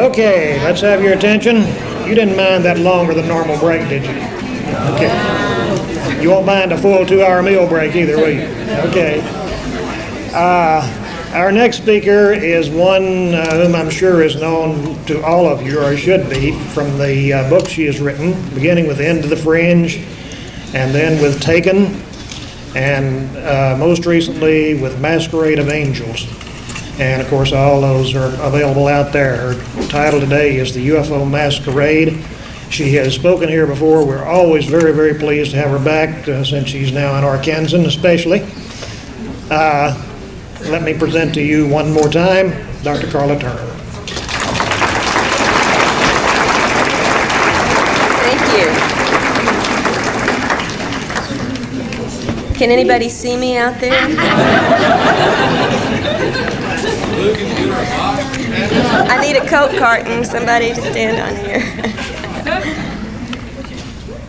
Okay, let's have your attention. You didn't mind that longer than normal break, did you? Okay. You won't mind a full 2-hour meal break either, will you? Okay. Our next speaker is one whom I'm sure is known to all of you, or should be, from the book she has written, beginning with End of the Fringe, and then with Taken, and most recently with Masquerade of Angels. And of course all those are available out there. Her title today is The UFO Masquerade. She has spoken here before. We're always very, very pleased to have her back since she's now in Arkansas especially. Let me present to you one more time, Dr. Karla Turner. Thank you. Can anybody see me out there? I need a Coke carton, somebody to stand on here.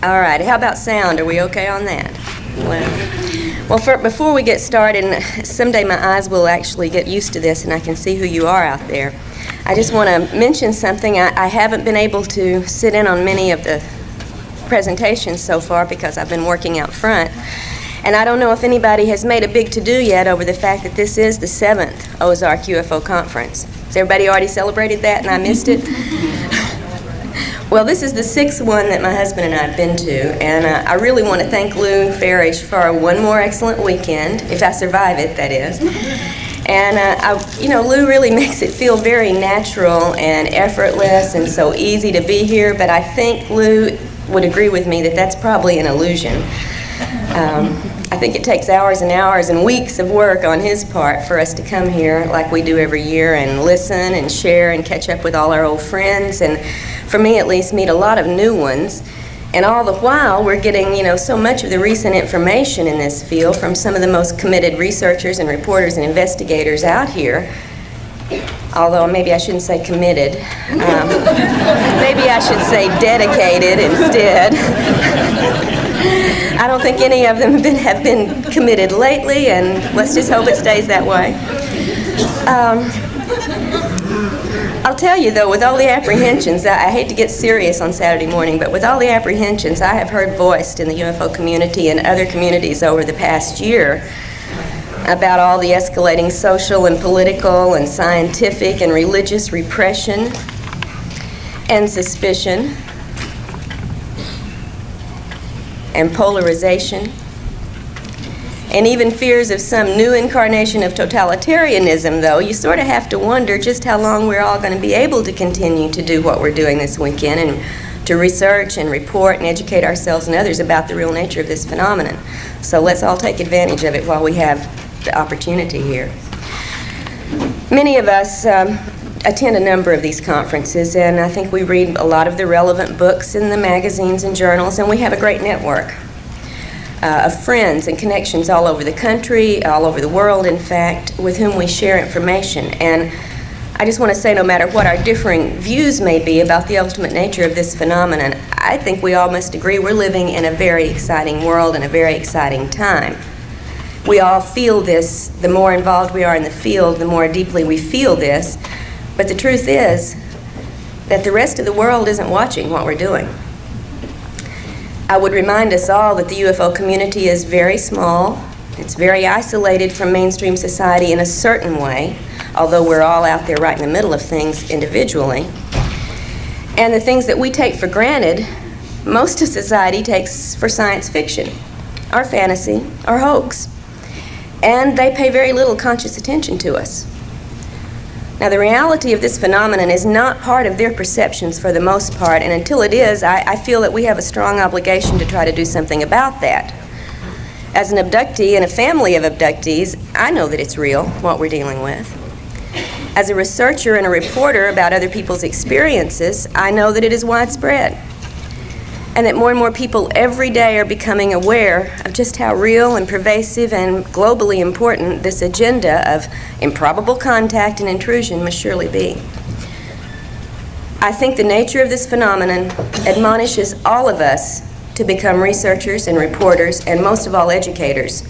All right, how about sound? Are we okay on that? Well, before we get started, and someday my eyes will actually get used to this and I can see who you are out there, I just want to mention something. I haven't been able to sit in on many of the presentations so far because I've been working out front. And I don't know if anybody has made a big to-do yet over the fact that this is the 7th Ozark UFO Conference. Has everybody already celebrated that and I missed it? Well, this is the 6th one that my husband and I have been to, and I really want to thank Lou Farish for one more excellent weekend, if I survive it, that is. And, Lou really makes it feel very natural and effortless and so easy to be here, but I think Lou would agree with me that that's probably an illusion. I think it takes hours and hours and weeks of work on his part for us to come here like we do every year and listen and share and catch up with all our old friends, and for me at least meet a lot of new ones. And all the while we're getting so much of the recent information in this field from some of the most committed researchers and reporters and investigators out here. Although maybe I shouldn't say committed. Maybe I should say dedicated instead. I don't think any of them have been committed lately, and let's just hope it stays that way. I'll tell you though, with all the apprehensions, I hate to get serious on Saturday morning, but with all the apprehensions I have heard voiced in the UFO community and other communities over the past year about all the escalating social and political and scientific and religious repression and suspicion and polarization, and even fears of some new incarnation of totalitarianism, though, you sort of have to wonder just how long we're all going to be able to continue to do what we're doing this weekend and to research and report and educate ourselves and others about the real nature of this phenomenon. So let's all take advantage of it while we have the opportunity here. Many of us attend a number of these conferences, and I think we read a lot of the relevant books in the magazines and journals, and we have a great network of friends and connections all over the country, all over the world, in fact, with whom we share information. And I just want to say, no matter what our differing views may be about the ultimate nature of this phenomenon, I think we all must agree we're living in a very exciting world and a very exciting time. We all feel this. The more involved we are in the field, the more deeply we feel this. But the truth is that the rest of the world isn't watching what we're doing. I would remind us all that the UFO community is very small. It's very isolated from mainstream society in a certain way, although we're all out there right in the middle of things individually. And the things that we take for granted, most of society takes for science fiction, or fantasy, or hoax. And they pay very little conscious attention to us. Now, the reality of this phenomenon is not part of their perceptions for the most part, and until it is, I feel that we have a strong obligation to try to do something about that. As an abductee and a family of abductees, I know that it's real, what we're dealing with. As a researcher and a reporter about other people's experiences, I know that it is widespread, and that more and more people every day are becoming aware of just how real and pervasive and globally important this agenda of improbable contact and intrusion must surely be. I think the nature of this phenomenon admonishes all of us to become researchers and reporters, and most of all, educators.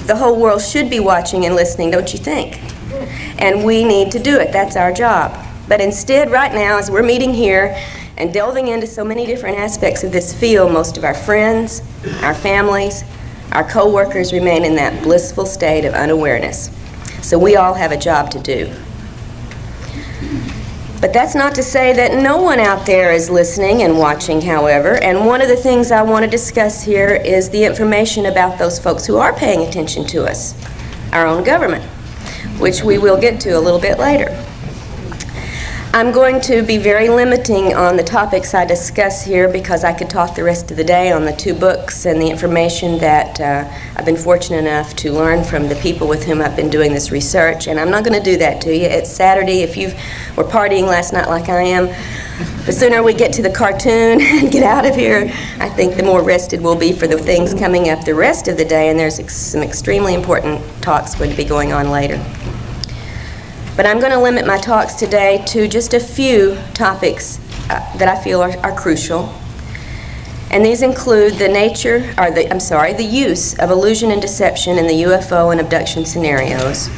The whole world should be watching and listening, don't you think? And we need to do it. That's our job. But instead, right now, as we're meeting here and delving into so many different aspects of this field, most of our friends, our families, our co-workers remain in that blissful state of unawareness. So we all have a job to do. But that's not to say that no one out there is listening and watching, however, and one of the things I want to discuss here is the information about those folks who are paying attention to us, our own government, which we will get to a little bit later. I'm going to be very limiting on the topics I discuss here because I could talk the rest of the day on the 2 books and the information that I've been fortunate enough to learn from the people with whom I've been doing this research, and I'm not going to do that to you. It's Saturday. If you were partying last night like I am, the sooner we get to the cartoon and get out of here, I think the more rested we'll be for the things coming up the rest of the day, and there's some extremely important talks going to be going on later. But I'm going to limit my talks today to just a few topics that I feel are crucial. And these include the use of illusion and deception in the UFO and abduction scenarios,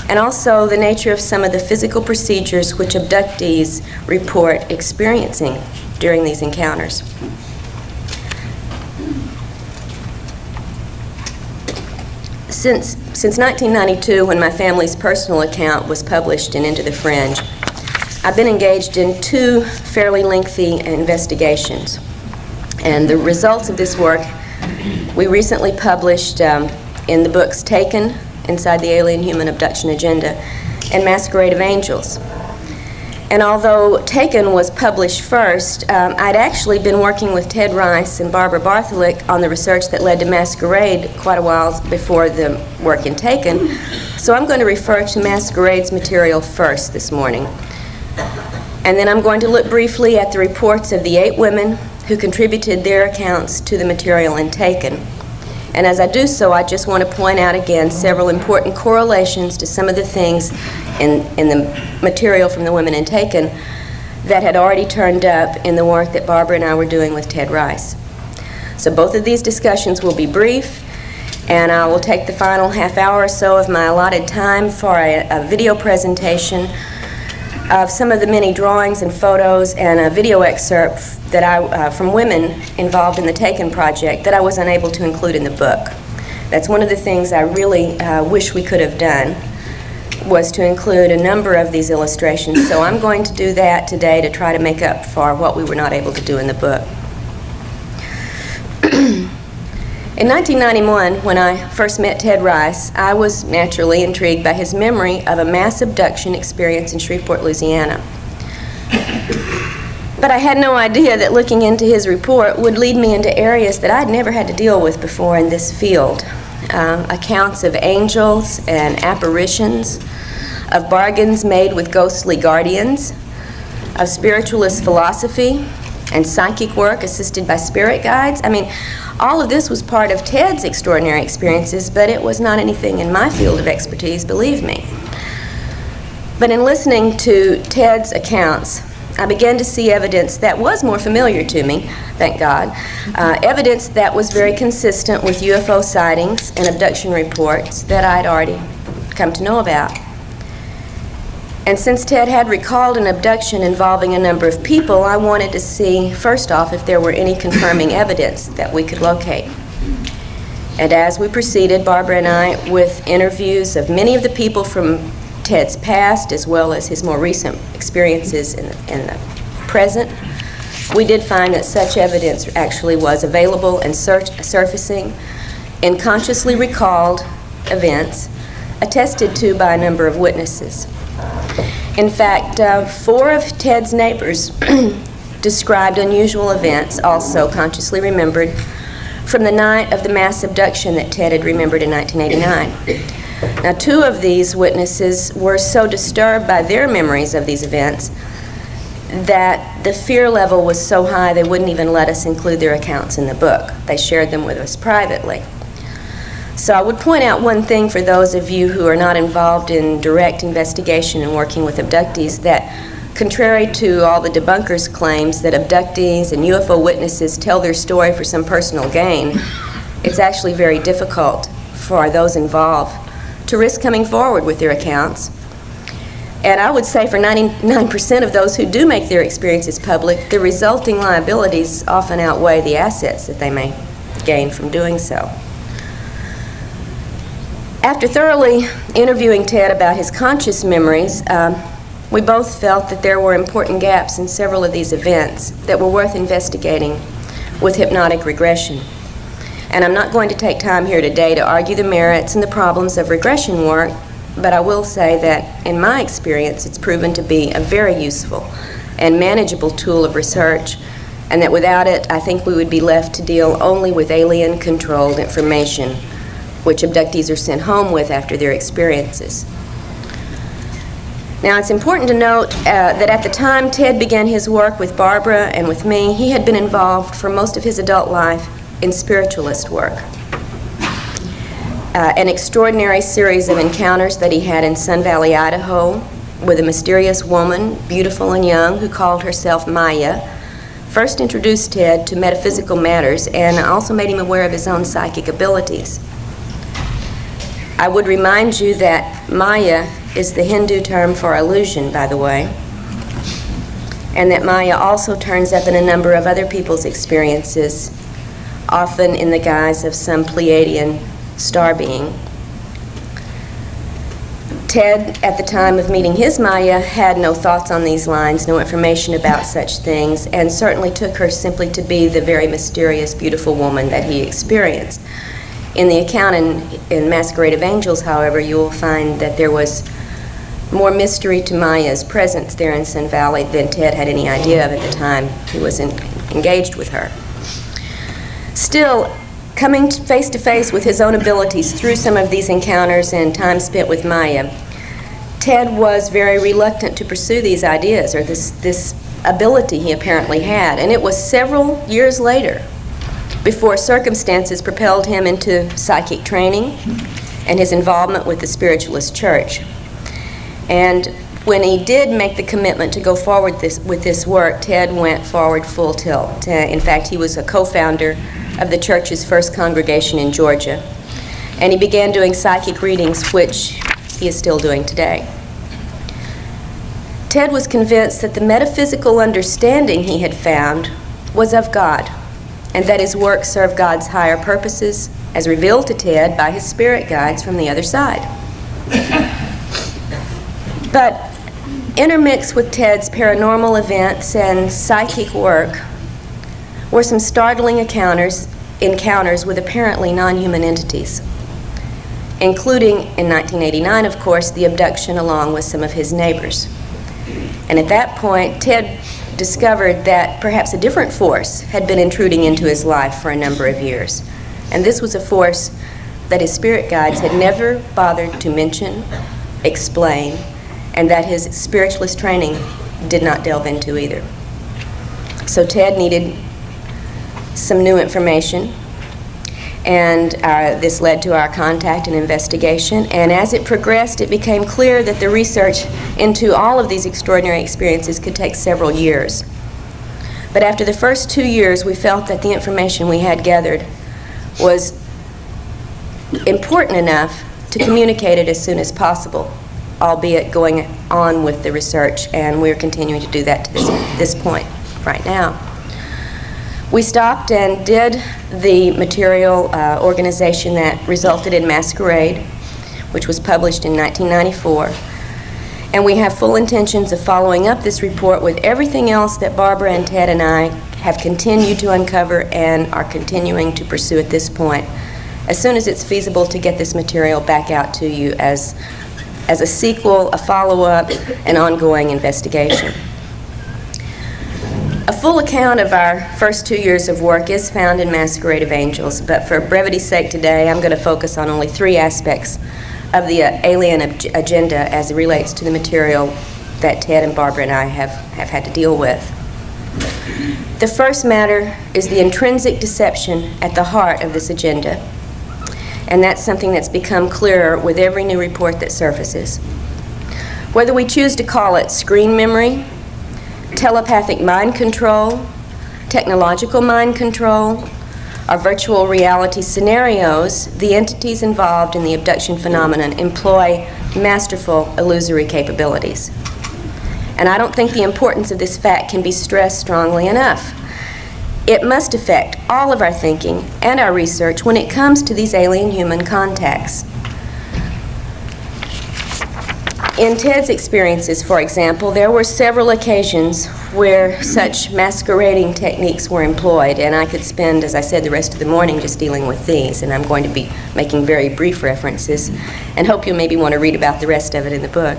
and also the nature of some of the physical procedures which abductees report experiencing during these encounters. Since 1992, when my family's personal account was published in Into the Fringe, I've been engaged in 2 fairly lengthy investigations. And the results of this work we recently published in the books Taken, Inside the Alien Human Abduction Agenda, and Masquerade of Angels. And although Taken was published first, I'd actually been working with Ted Rice and Barbara Bartholick on the research that led to Masquerade quite a while before the work in Taken. So I'm going to refer to Masquerade's material first this morning. And then I'm going to look briefly at the reports of the 8 women who contributed their accounts to the material in Taken. And as I do so, I just want to point out again several important correlations to some of the things in the material from the women in Taken that had already turned up in the work that Barbara and I were doing with Ted Rice. So both of these discussions will be brief, and I will take the final half hour or so of my allotted time for a video presentation of some of the many drawings and photos and a video excerpt that from women involved in the Taken project that I was unable to include in the book. That's one of the things I really wish we could have done, was to include a number of these illustrations. So I'm going to do that today to try to make up for what we were not able to do in the book. In 1991, when I first met Ted Rice, I was naturally intrigued by his memory of a mass abduction experience in Shreveport, Louisiana. But I had no idea that looking into his report would lead me into areas that I'd never had to deal with before in this field. Accounts of angels and apparitions, of bargains made with ghostly guardians, of spiritualist philosophy and psychic work assisted by spirit guides. I mean, all of this was part of Ted's extraordinary experiences, but it was not anything in my field of expertise, believe me. But in listening to Ted's accounts, I began to see evidence that was more familiar to me, thank God, evidence that was very consistent with UFO sightings and abduction reports that I'd already come to know about. And since Ted had recalled an abduction involving a number of people, I wanted to see, first off, if there were any confirming evidence that we could locate. And as we proceeded, Barbara and I, with interviews of many of the people from Ted's past, as well as his more recent experiences in the present, we did find that such evidence actually was available and surfacing in consciously recalled events attested to by a number of witnesses. In fact, 4 of Ted's neighbors described unusual events, also consciously remembered, from the night of the mass abduction that Ted had remembered in 1989. Now, 2 of these witnesses were so disturbed by their memories of these events that the fear level was so high they wouldn't even let us include their accounts in the book. They shared them with us privately. So I would point out one thing for those of you who are not involved in direct investigation and working with abductees, that contrary to all the debunkers' claims that abductees and UFO witnesses tell their story for some personal gain, it's actually very difficult for those involved to risk coming forward with their accounts And I would say for 99% of those who do make their experiences public, the resulting liabilities often outweigh the assets that they may gain from doing so. After thoroughly interviewing Ted about his conscious memories, we both felt that there were important gaps in several of these events that were worth investigating with hypnotic regression. And I'm not going to take time here today to argue the merits and the problems of regression work, but I will say that in my experience it's proven to be a very useful and manageable tool of research, and that without it I think we would be left to deal only with alien-controlled information which abductees are sent home with after their experiences. Now, it's important to note that at the time Ted began his work with Barbara and with me, he had been involved for most of his adult life in spiritualist work. An extraordinary series of encounters that he had in Sun Valley, Idaho, with a mysterious woman, beautiful and young, who called herself Maya, first introduced Ted to metaphysical matters and also made him aware of his own psychic abilities. I would remind you that Maya is the Hindu term for illusion, by the way, and that Maya also turns up in a number of other people's experiences, often in the guise of some Pleiadian star being. Ted, at the time of meeting his Maya, had no thoughts on these lines, no information about such things, and certainly took her simply to be the very mysterious, beautiful woman that he experienced. In the account in Masquerade of Angels, however, you will find that there was more mystery to Maya's presence there in Sun Valley than Ted had any idea of at the time he was engaged with her. Still, coming face to face with his own abilities through some of these encounters and time spent with Maya, Ted was very reluctant to pursue these ideas or this ability he apparently had. And it was several years later before circumstances propelled him into psychic training and his involvement with the spiritualist church. And when he did make the commitment to go forward with this work, Ted went forward full tilt. In fact, he was a co-founder of the church's first congregation in Georgia, and he began doing psychic readings, which he is still doing today. Ted was convinced that the metaphysical understanding he had found was of God, and that his work served God's higher purposes, as revealed to Ted by his spirit guides from the other side. But intermixed with Ted's paranormal events and psychic work were some startling encounters with apparently non-human entities, including, in 1989, of course, the abduction along with some of his neighbors. And at that point, Ted discovered that perhaps a different force had been intruding into his life for a number of years. And this was a force that his spirit guides had never bothered to mention, explain, and that his spiritualist training did not delve into either. So Ted needed some new information, and this led to our contact and investigation. And as it progressed, it became clear that the research into all of these extraordinary experiences could take several years. But after the first 2 years, we felt that the information we had gathered was important enough to communicate it as soon as possible, albeit going on with the research, and we're continuing to do that to this point right now. We stopped and did the material organization that resulted in Masquerade, which was published in 1994. And we have full intentions of following up this report with everything else that Barbara and Ted and I have continued to uncover and are continuing to pursue at this point, as soon as it's feasible to get this material back out to you as a sequel, a follow-up, an ongoing investigation. A full account of our first 2 years of work is found in Masquerade of Angels, but for brevity's sake today, I'm going to focus on only 3 aspects of the alien agenda as it relates to the material that Ted and Barbara and I have had to deal with. The first matter is the intrinsic deception at the heart of this agenda, and that's something that's become clearer with every new report that surfaces. Whether we choose to call it screen memory, telepathic mind control, technological mind control, or virtual reality scenarios, the entities involved in the abduction phenomenon employ masterful illusory capabilities. And I don't think the importance of this fact can be stressed strongly enough. It must affect all of our thinking and our research when it comes to these alien-human contacts. In Ted's experiences, for example, there were several occasions where such masquerading techniques were employed, and I could spend, as I said, the rest of the morning just dealing with these, and I'm going to be making very brief references, and hope you'll maybe want to read about the rest of it in the book.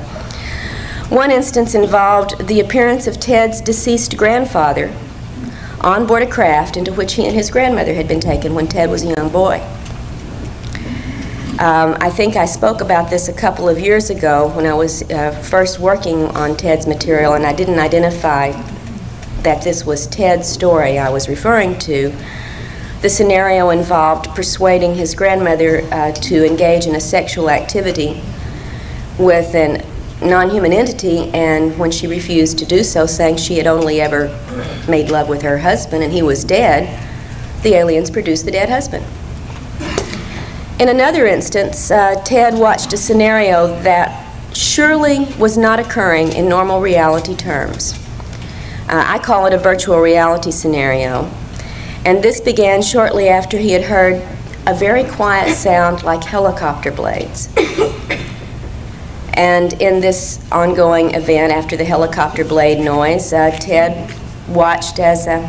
One instance involved the appearance of Ted's deceased grandfather on board a craft into which he and his grandmother had been taken when Ted was a young boy. I think I spoke about this a couple of years ago when I was first working on Ted's material, and I didn't identify that this was Ted's story I was referring to. The scenario involved persuading his grandmother to engage in a sexual activity with a non-human entity, and when she refused to do so, saying she had only ever made love with her husband and he was dead, the aliens produced the dead husband. In another instance, Ted watched a scenario that surely was not occurring in normal reality terms. I call it a virtual reality scenario. And this began shortly after he had heard a very quiet sound like helicopter blades. And in this ongoing event, after the helicopter blade noise, Ted watched as a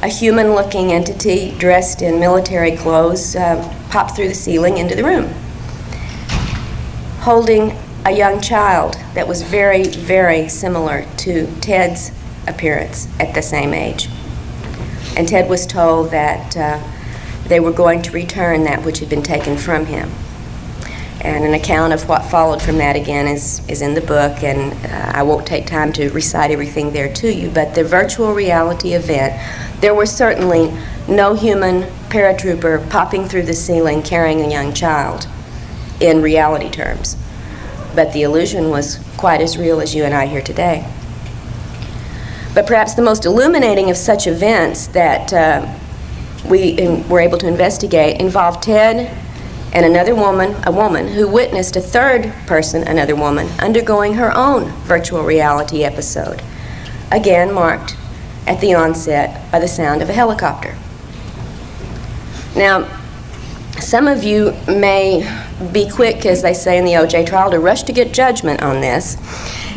human-looking entity dressed in military clothes popped through the ceiling into the room, holding a young child that was very, very similar to Ted's appearance at the same age. And Ted was told that they were going to return that which had been taken from him. And an account of what followed from that, again, is in the book, and I won't take time to recite everything there to you, but the virtual reality event, there was certainly no human paratrooper popping through the ceiling carrying a young child in reality terms. But the illusion was quite as real as you and I here today. But perhaps the most illuminating of such events that we were able to investigate involved Ted and another woman, a woman who witnessed a third person, another woman, undergoing her own virtual reality episode, again marked at the onset by the sound of a helicopter. Now, some of you may be quick, as they say in the O.J. trial, to rush to get judgment on this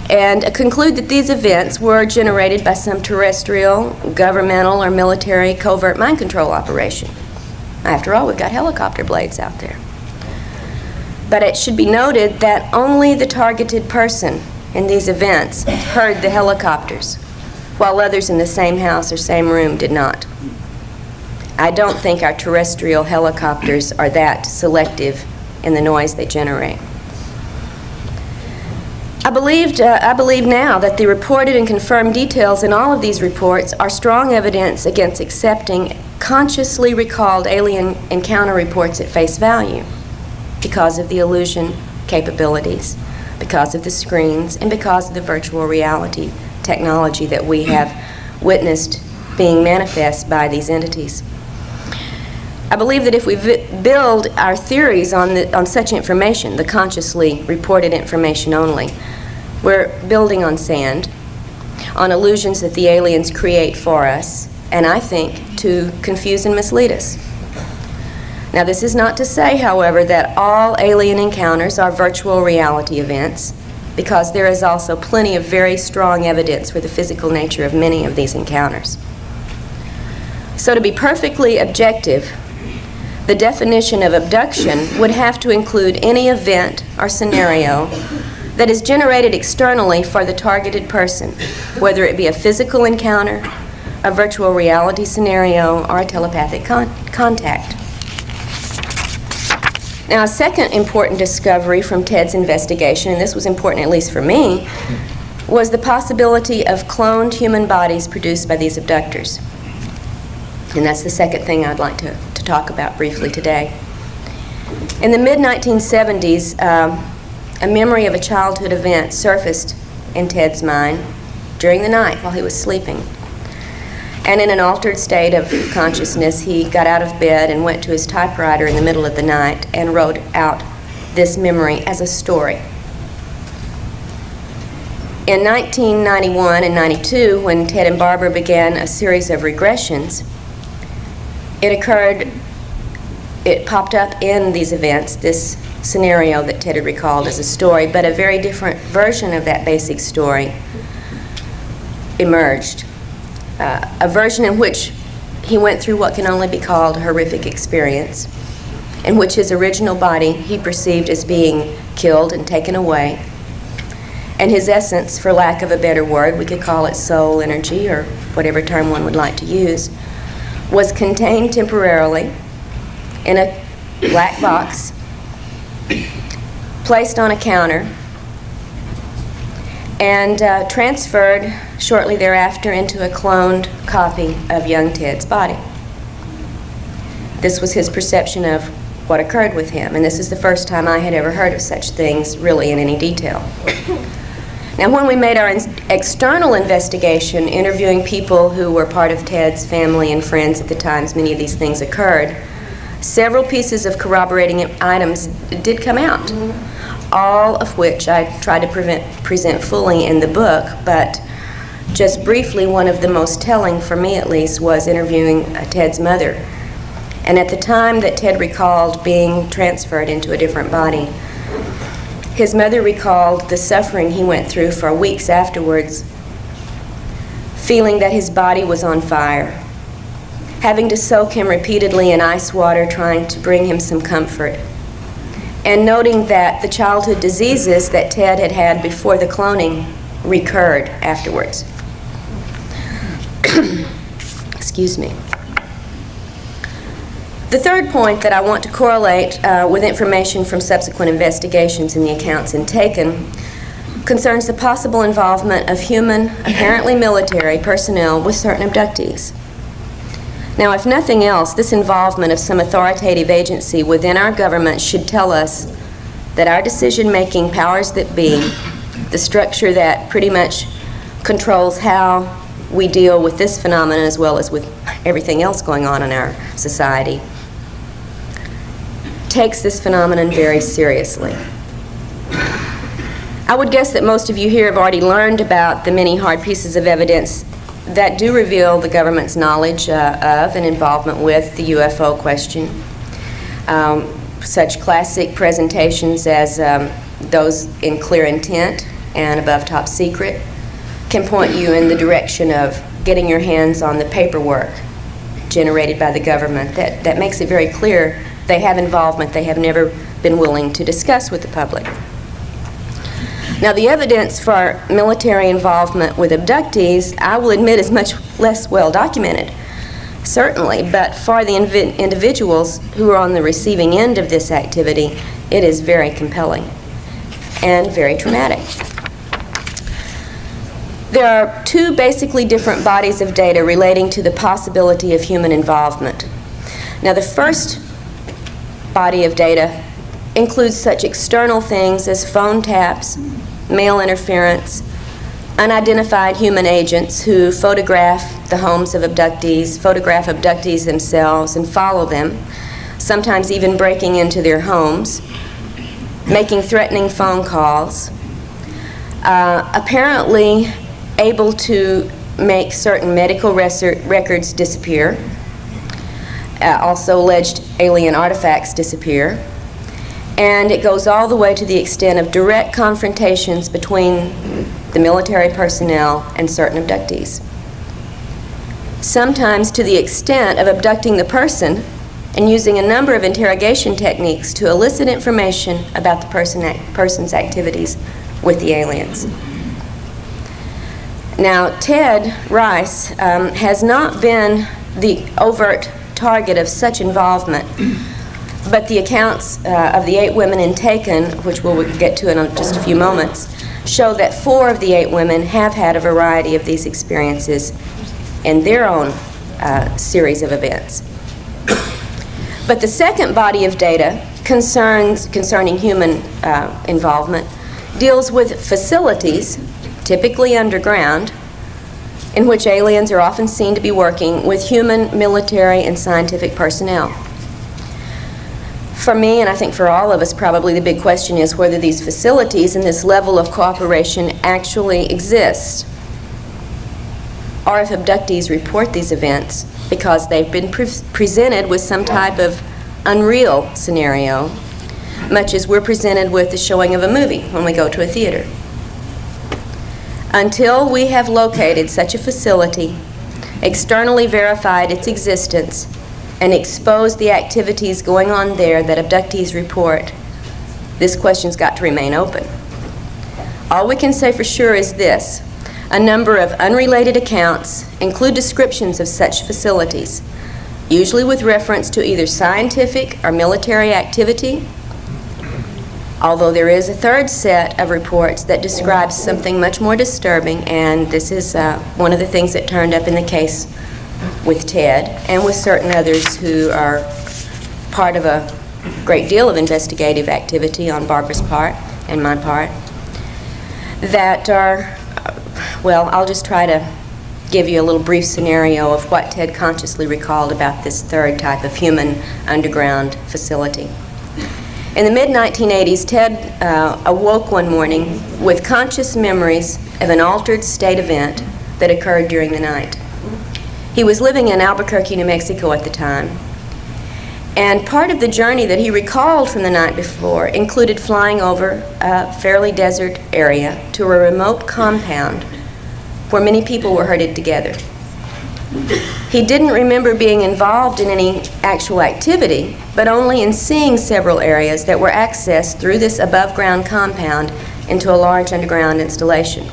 and conclude that these events were generated by some terrestrial, governmental, or military covert mind control operation. After all, we've got helicopter blades out there. But it should be noted that only the targeted person in these events heard the helicopters, while others in the same house or same room did not. I don't think our terrestrial helicopters are that selective in the noise they generate. I believe now that the reported and confirmed details in all of these reports are strong evidence against accepting consciously recalled alien encounter reports at face value because of the illusion capabilities, because of the screens, and because of the virtual reality technology that we have witnessed being manifest by these entities. I believe that if we build our theories on such information, the consciously reported information only, we're building on sand, on illusions that the aliens create for us, and I think to confuse and mislead us. Now, this is not to say, however, that all alien encounters are virtual reality events, because there is also plenty of very strong evidence for the physical nature of many of these encounters. So to be perfectly objective, the definition of abduction would have to include any event or scenario that is generated externally for the targeted person, whether it be a physical encounter, a virtual reality scenario, or a telepathic contact. Now, a second important discovery from Ted's investigation, and this was important at least for me, was the possibility of cloned human bodies produced by these abductors. And that's the second thing I'd like to talk about briefly today. In the mid-1970s, a memory of a childhood event surfaced in Ted's mind during the night while he was sleeping. And in an altered state of consciousness, he got out of bed and went to his typewriter in the middle of the night and wrote out this memory as a story. In 1991 and 92, when Ted and Barbara began a series of regressions, it popped up in these events, this scenario that Ted had recalled as a story, but a very different version of that basic story emerged. A version in which he went through what can only be called a horrific experience, in which his original body he perceived as being killed and taken away, and his essence, for lack of a better word, we could call it soul, energy, or whatever term one would like to use, was contained temporarily in a black box, placed on a counter, and transferred shortly thereafter into a cloned copy of young Ted's body. This was his perception of what occurred with him, and this is the first time I had ever heard of such things really in any detail. Now, when we made our external investigation, interviewing people who were part of Ted's family and friends at the times many of these things occurred, several pieces of corroborating items did come out, all of which I tried to present fully in the book, but just briefly, one of the most telling, for me at least, was interviewing Ted's mother. And at the time that Ted recalled being transferred into a different body, his mother recalled the suffering he went through for weeks afterwards, feeling that his body was on fire, having to soak him repeatedly in ice water, trying to bring him some comfort, and noting that the childhood diseases that Ted had had before the cloning recurred afterwards. Excuse me. The third point that I want to correlate with information from subsequent investigations in the accounts in Taken concerns the possible involvement of human, apparently military, personnel with certain abductees. Now, if nothing else, this involvement of some authoritative agency within our government should tell us that our decision-making powers that be, the structure that pretty much controls how we deal with this phenomenon as well as with everything else going on in our society, takes this phenomenon very seriously. I would guess that most of you here have already learned about the many hard pieces of evidence that do reveal the government's knowledge of and involvement with the UFO question. Such classic presentations as those in Clear Intent and Above Top Secret can point you in the direction of getting your hands on the paperwork generated by the government that makes it very clear they have involvement they have never been willing to discuss with the public. Now, the evidence for military involvement with abductees, I will admit, is much less well documented, certainly, but for the individuals who are on the receiving end of this activity, it is very compelling and very traumatic. There are two basically different bodies of data relating to the possibility of human involvement. Now, the first body of data includes such external things as phone taps, mail interference, unidentified human agents who photograph the homes of abductees, photograph abductees themselves and follow them, sometimes even breaking into their homes, making threatening phone calls, apparently able to make certain medical records disappear, also alleged alien artifacts disappear, and it goes all the way to the extent of direct confrontations between the military personnel and certain abductees. Sometimes to the extent of abducting the person and using a number of interrogation techniques to elicit information about the person's activities with the aliens. Now, Ted Rice has not been the overt target of such involvement, but the accounts of the 8 women in Taken, which we'll get to in just a few moments, show that 4 of the 8 women have had a variety of these experiences in their own series of events. But the second body of data concerning human involvement deals with facilities, typically underground, in which aliens are often seen to be working with human, military, and scientific personnel. For me, and I think for all of us, probably the big question is whether these facilities and this level of cooperation actually exist, or if abductees report these events because they've been presented with some type of unreal scenario, much as we're presented with the showing of a movie when we go to a theater. Until we have located such a facility, externally verified its existence, and exposed the activities going on there that abductees report, this question's got to remain open. All we can say for sure is this: a number of unrelated accounts include descriptions of such facilities, usually with reference to either scientific or military activity, although there is a third set of reports that describes something much more disturbing, and this is one of the things that turned up in the case with Ted and with certain others who are part of a great deal of investigative activity on Barbara's part and my part, that are, well, I'll just try to give you a little brief scenario of what Ted consciously recalled about this third type of human underground facility. In the mid-1980s, Ted awoke one morning with conscious memories of an altered state event that occurred during the night. He was living in Albuquerque, New Mexico at the time, and part of the journey that he recalled from the night before included flying over a fairly desert area to a remote compound where many people were herded together. He didn't remember being involved in any actual activity, but only in seeing several areas that were accessed through this above-ground compound into a large underground installation.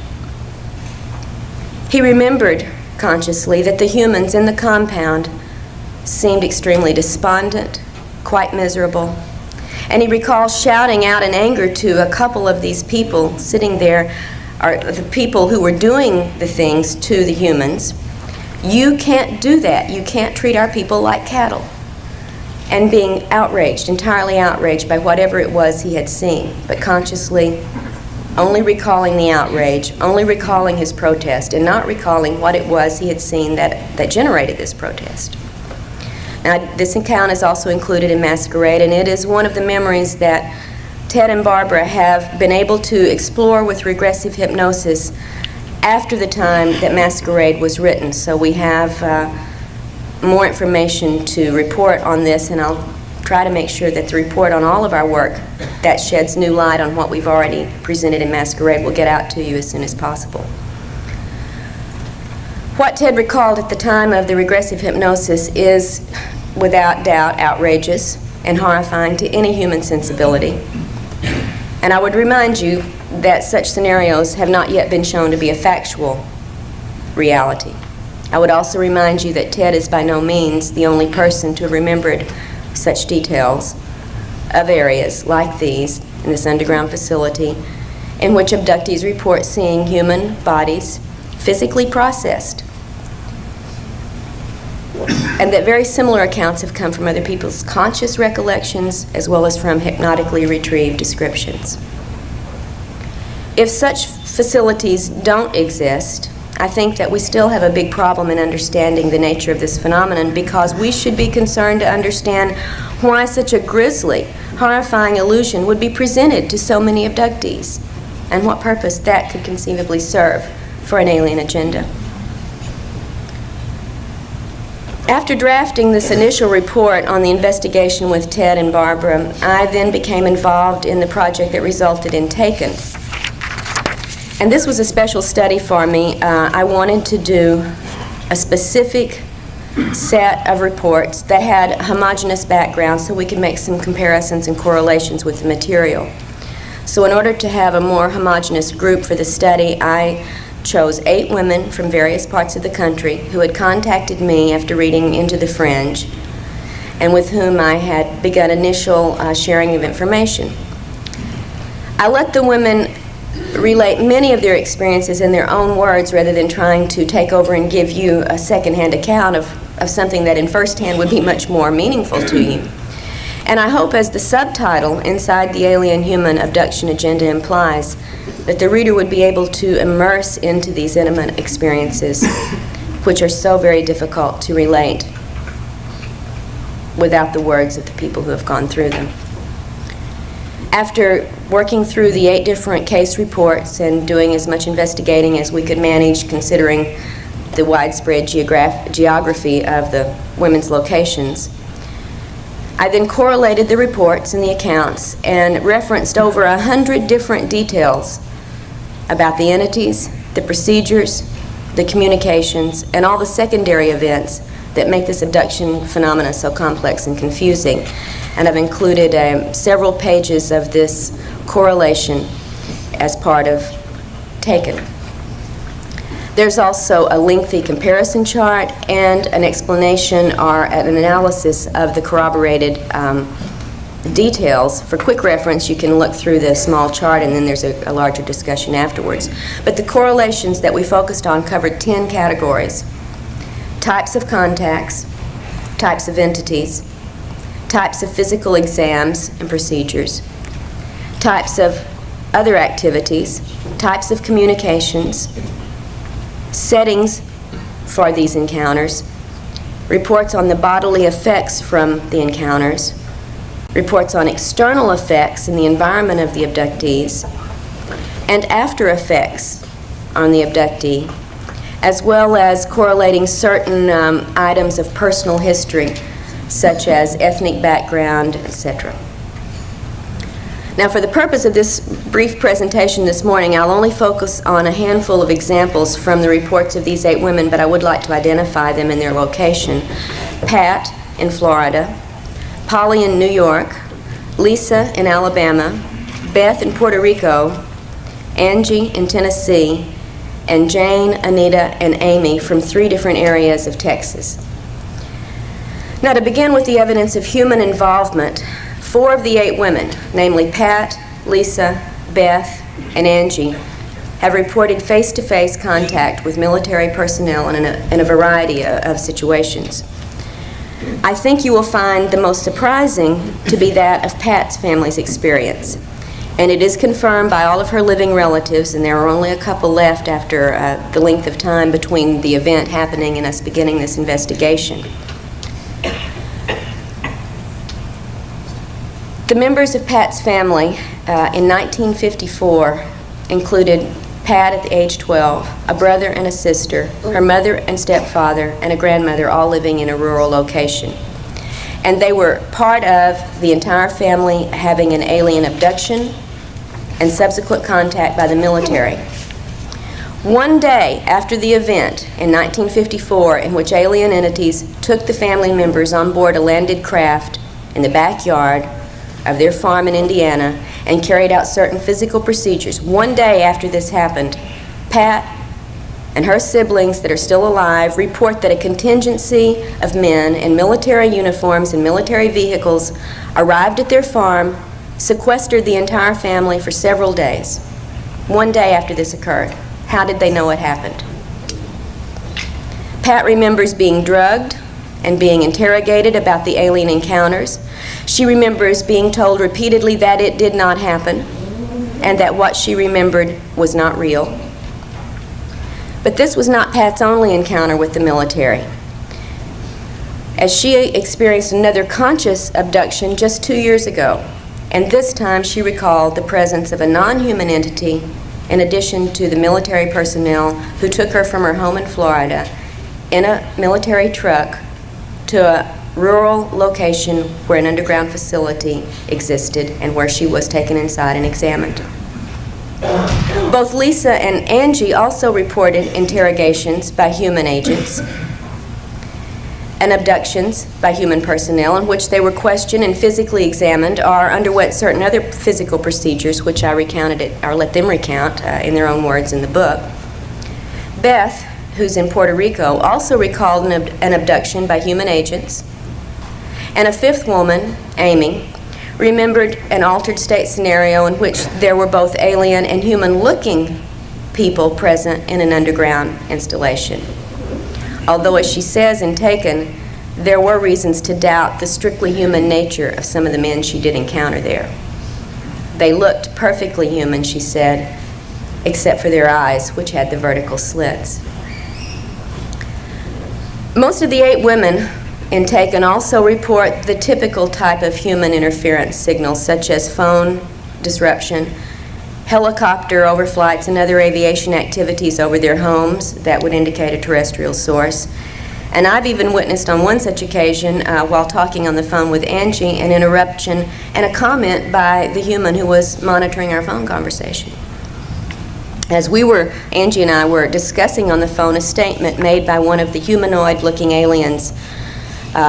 He remembered consciously that the humans in the compound seemed extremely despondent, quite miserable, and he recalls shouting out in anger to a couple of these people sitting there, or the people who were doing the things to the humans, "You can't do that. You can't treat our people like cattle." And being outraged, entirely outraged by whatever it was he had seen, but consciously only recalling the outrage, only recalling his protest, and not recalling what it was he had seen that generated this protest. Now, this account is also included in Masquerade, and it is one of the memories that Ted and Barbara have been able to explore with regressive hypnosis after the time that Masquerade was written. So we have more information to report on this, and I'll try to make sure that the report on all of our work that sheds new light on what we've already presented in Masquerade will get out to you as soon as possible. What Ted recalled at the time of the regressive hypnosis is, without doubt, outrageous and horrifying to any human sensibility. And I would remind you that such scenarios have not yet been shown to be a factual reality. I would also remind you that Ted is by no means the only person to have remembered such details of areas like these in this underground facility in which abductees report seeing human bodies physically processed, and that very similar accounts have come from other people's conscious recollections as well as from hypnotically retrieved descriptions. If such facilities don't exist, I think that we still have a big problem in understanding the nature of this phenomenon, because we should be concerned to understand why such a grisly, horrifying illusion would be presented to so many abductees, and what purpose that could conceivably serve for an alien agenda. After drafting this initial report on the investigation with Ted and Barbara, I then became involved in the project that resulted in Taken. And this was a special study for me. I wanted to do a specific set of reports that had homogeneous backgrounds so we could make some comparisons and correlations with the material. So in order to have a more homogeneous group for the study, I chose 8 women from various parts of the country who had contacted me after reading Into the Fringe, and with whom I had begun initial sharing of information. I let the women relate many of their experiences in their own words rather than trying to take over and give you a second-hand account of something that in first hand would be much more meaningful to you. And I hope, as the subtitle inside the Alien-Human Abduction Agenda implies, that the reader would be able to immerse into these intimate experiences, which are so very difficult to relate without the words of the people who have gone through them. After working through the 8 different case reports and doing as much investigating as we could manage, considering the widespread geography of the women's locations, I then correlated the reports and the accounts and referenced over 100 different details about the entities, the procedures, the communications, and all the secondary events that make this abduction phenomena so complex and confusing. And I've included several pages of this correlation as part of Taken. There's also a lengthy comparison chart and an explanation or an analysis of the corroborated details. For quick reference, you can look through the small chart, and then there's a larger discussion afterwards. But the correlations that we focused on covered 10 categories: types of contacts, types of entities, types of physical exams and procedures, types of other activities, types of communications, settings for these encounters, reports on the bodily effects from the encounters, reports on external effects in the environment of the abductees, and after effects on the abductee, as well as correlating certain items of personal history, such as ethnic background, etc. Now, for the purpose of this brief presentation this morning, I'll only focus on a handful of examples from the reports of these 8 women, but I would like to identify them in their location. Pat in Florida, Polly in New York, Lisa in Alabama, Beth in Puerto Rico, Angie in Tennessee, and Jane, Anita, and Amy from 3 different areas of Texas. Now, to begin with the evidence of human involvement, 4 of the 8 women, namely Pat, Lisa, Beth, and Angie, have reported face-to-face contact with military personnel in a variety of situations. I think you will find the most surprising to be that of Pat's family's experience. And it is confirmed by all of her living relatives, and there are only a couple left after the length of time between the event happening and us beginning this investigation. The members of Pat's family in 1954 included Pat at the age 12, a brother and a sister, her mother and stepfather, and a grandmother, all living in a rural location. And they were part of the entire family having an alien abduction and subsequent contact by the military. One day after the event in 1954, in which alien entities took the family members on board a landed craft in the backyard of their farm in Indiana and carried out certain physical procedures, one day after this happened, Pat and her siblings that are still alive report that a contingency of men in military uniforms and military vehicles arrived at their farm, sequestered the entire family for several days. One day after this occurred. How did they know it happened? Pat remembers being drugged and being interrogated about the alien encounters. She remembers being told repeatedly that it did not happen and that what she remembered was not real. But this was not Pat's only encounter with the military, as she experienced another conscious abduction just 2 years ago, and this time she recalled the presence of a non-human entity in addition to the military personnel who took her from her home in Florida in a military truck to a rural location where an underground facility existed and where she was taken inside and examined. Both Lisa and Angie also reported interrogations by human agents and abductions by human personnel in which they were questioned and physically examined or underwent certain other physical procedures, which I recounted or let them recount in their own words in the book. Beth, who's in Puerto Rico, also recalled an abduction by human agents. And a 5th woman, Amy, remembered an altered state scenario in which there were both alien and human-looking people present in an underground installation. Although, as she says in Taken, there were reasons to doubt the strictly human nature of some of the men she did encounter there. They looked perfectly human, she said, except for their eyes, which had the vertical slits. Most of the 8 women in Taken also report the typical type of human interference signals, such as phone disruption, helicopter overflights, and other aviation activities over their homes that would indicate a terrestrial source. And I've even witnessed on one such occasion, while talking on the phone with Angie, an interruption and a comment by the human who was monitoring our phone conversation. As Angie and I were discussing on the phone a statement made by one of the humanoid-looking aliens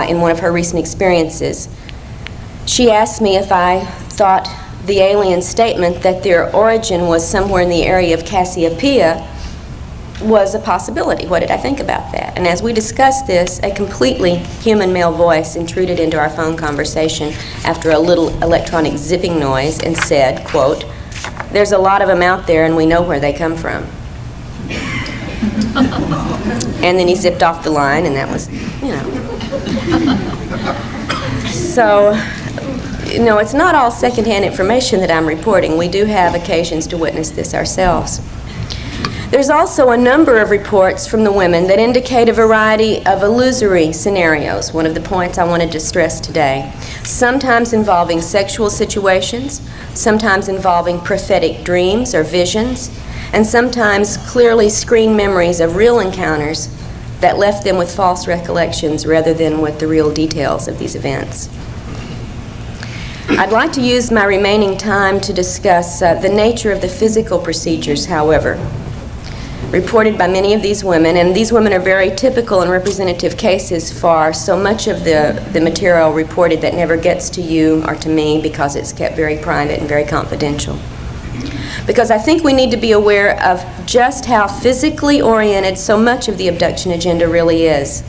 in one of her recent experiences. She asked me if I thought the alien statement that their origin was somewhere in the area of Cassiopeia was a possibility. What did I think about that? And as we discussed this, a completely human male voice intruded into our phone conversation after a little electronic zipping noise and said, quote, "There's a lot of them out there and we know where they come from." And then he zipped off the line, and that was, So, it's not all secondhand information that I'm reporting. We do have occasions to witness this ourselves. There's also a number of reports from the women that indicate a variety of illusory scenarios, one of the points I wanted to stress today, sometimes involving sexual situations, sometimes involving prophetic dreams or visions, and sometimes clearly screened memories of real encounters that left them with false recollections rather than with the real details of these events. I'd like to use my remaining time to discuss the nature of the physical procedures, however, reported by many of these women, and these women are very typical and representative cases for so much of the material reported that never gets to you or to me because it's kept very private and very confidential. Because I think we need to be aware of just how physically oriented so much of the abduction agenda really is.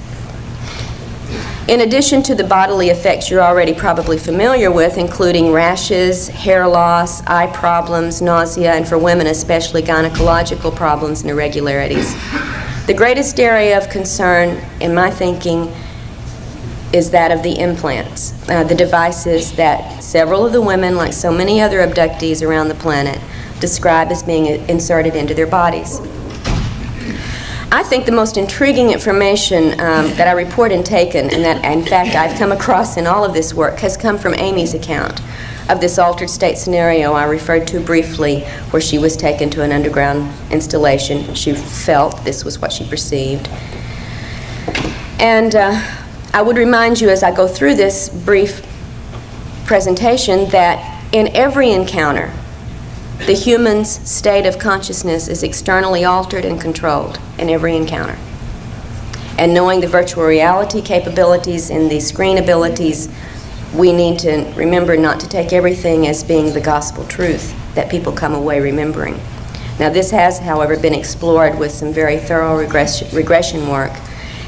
In addition to the bodily effects you're already probably familiar with, including rashes, hair loss, eye problems, nausea, and for women especially gynecological problems and irregularities, the greatest area of concern, in my thinking, is that of the implants, the devices that several of the women, like so many other abductees around the planet, describe as being inserted into their bodies. I think the most intriguing information that I report in Taken, and that in fact I've come across in all of this work, has come from Amy's account of this altered state scenario I referred to briefly, where she was taken to an underground installation. She felt this was what she perceived. And I would remind you as I go through this brief presentation that in every encounter, the human's state of consciousness is externally altered and controlled in every encounter. And knowing the virtual reality capabilities and the screen abilities, we need to remember not to take everything as being the gospel truth that people come away remembering. Now this has, however, been explored with some very thorough regression work,